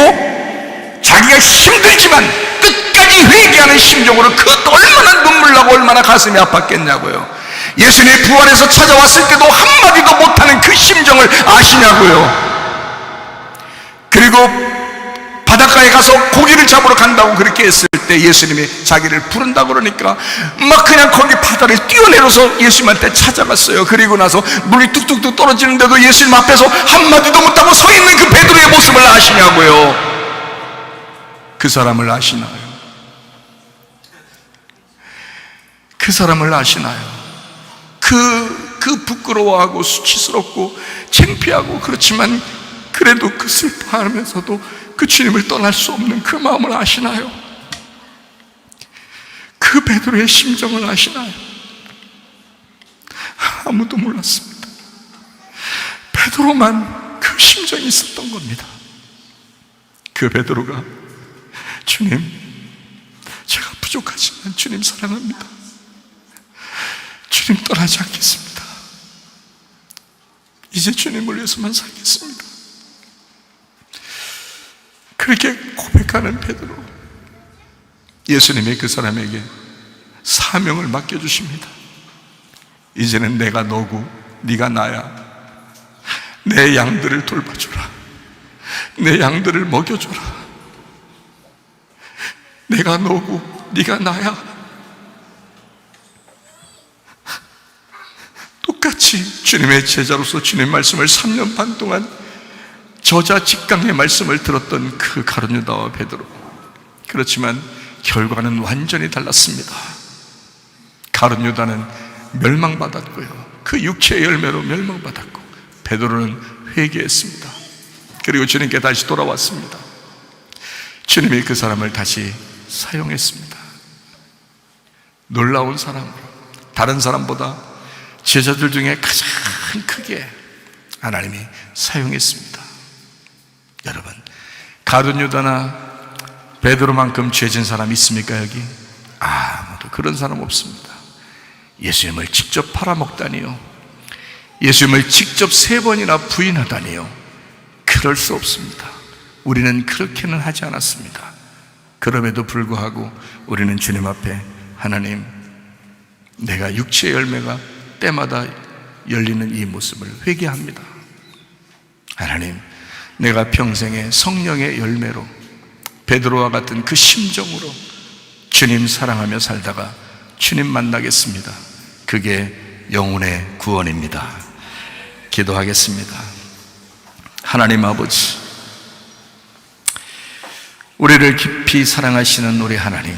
자기가 힘들지만 끝까지 회개하는 심정으로 그 얼마나 눈물 나고 얼마나 가슴이 아팠겠냐고요. 예수님이 부활해서 찾아왔을 때도 한마디도 못하는 그 심정을 아시냐고요. 그리고 바닷가에 가서 고기를 잡으러 간다고 그렇게 했을 때 예수님이 자기를 부른다고 그러니까 막 그냥 거기 바다를 뛰어내려서 예수님한테 찾아갔어요. 그리고 나서 물이 뚝뚝뚝 떨어지는데도 예수님 앞에서 한마디도 못하고 서 있는 그 베드로의 모습을 아시냐고요. 그 사람을 아시나요? 그 사람을 아시나요? 그 부끄러워하고 수치스럽고 창피하고 그렇지만 그래도 그 슬퍼하면서도 그 주님을 떠날 수 없는 그 마음을 아시나요? 그 베드로의 심정을 아시나요? 아무도 몰랐습니다. 베드로만 그 심정이 있었던 겁니다. 그 베드로가 주님, 제가 부족하지만 주님 사랑합니다. 주님 떠나지 않겠습니다. 이제 주님을 위해서만 살겠습니다. 그렇게 고백하는 베드로, 예수님이 그 사람에게 사명을 맡겨주십니다. 이제는 내가 너고 네가 나야. 내 양들을 돌봐주라. 내 양들을 먹여주라. 내가 너고 네가 나야. 똑같이 주님의 제자로서 주님의 말씀을 3년 반 동안 저자직강의 말씀을 들었던 그 가룟 유다와 베드로, 그렇지만 결과는 완전히 달랐습니다. 가룟 유다는 멸망받았고요, 그 육체의 열매로 멸망받았고, 베드로는 회개했습니다. 그리고 주님께 다시 돌아왔습니다. 주님이 그 사람을 다시 사용했습니다. 놀라운 사람으로, 다른 사람보다 제자들 중에 가장 크게 하나님이 사용했습니다. 여러분, 가룟 유다나 베드로만큼 죄진 사람 있습니까? 여기 아무도 그런 사람 없습니다. 예수님을 직접 팔아먹다니요, 예수님을 직접 3번이나 부인하다니요, 그럴 수 없습니다. 우리는 그렇게는 하지 않았습니다. 그럼에도 불구하고 우리는 주님 앞에, 하나님, 내가 육체의 열매가 때마다 열리는 이 모습을 회개합니다. 하나님, 내가 평생에 성령의 열매로 베드로와 같은 그 심정으로 주님 사랑하며 살다가 주님 만나겠습니다. 그게 영혼의 구원입니다. 기도하겠습니다. 하나님 아버지, 우리를 깊이 사랑하시는 우리 하나님,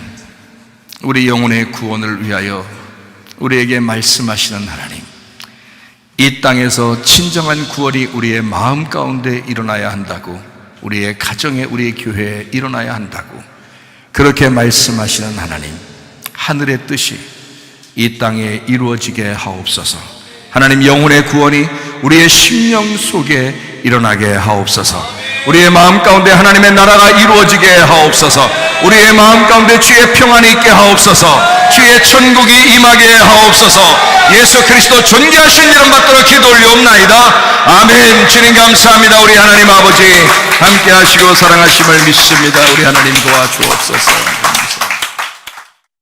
우리 영혼의 구원을 위하여 우리에게 말씀하시는 하나님, 이 땅에서 진정한 구원이 우리의 마음 가운데 일어나야 한다고, 우리의 가정에, 우리의 교회에 일어나야 한다고 그렇게 말씀하시는 하나님, 하늘의 뜻이 이 땅에 이루어지게 하옵소서. 하나님, 영혼의 구원이 우리의 심령 속에 일어나게 하옵소서. 우리의 마음 가운데 하나님의 나라가 이루어지게 하옵소서. 우리의 마음 가운데 주의 평안이 있게 하옵소서. 주의 천국이 임하게 하옵소서. 예수 그리스도 존귀하신 이름 받들어 기도 올리옵나이다. 아멘. 주님 감사합니다. 우리 하나님 아버지 함께 하시고 사랑하심을 믿습니다. 우리 하나님 도와주옵소서.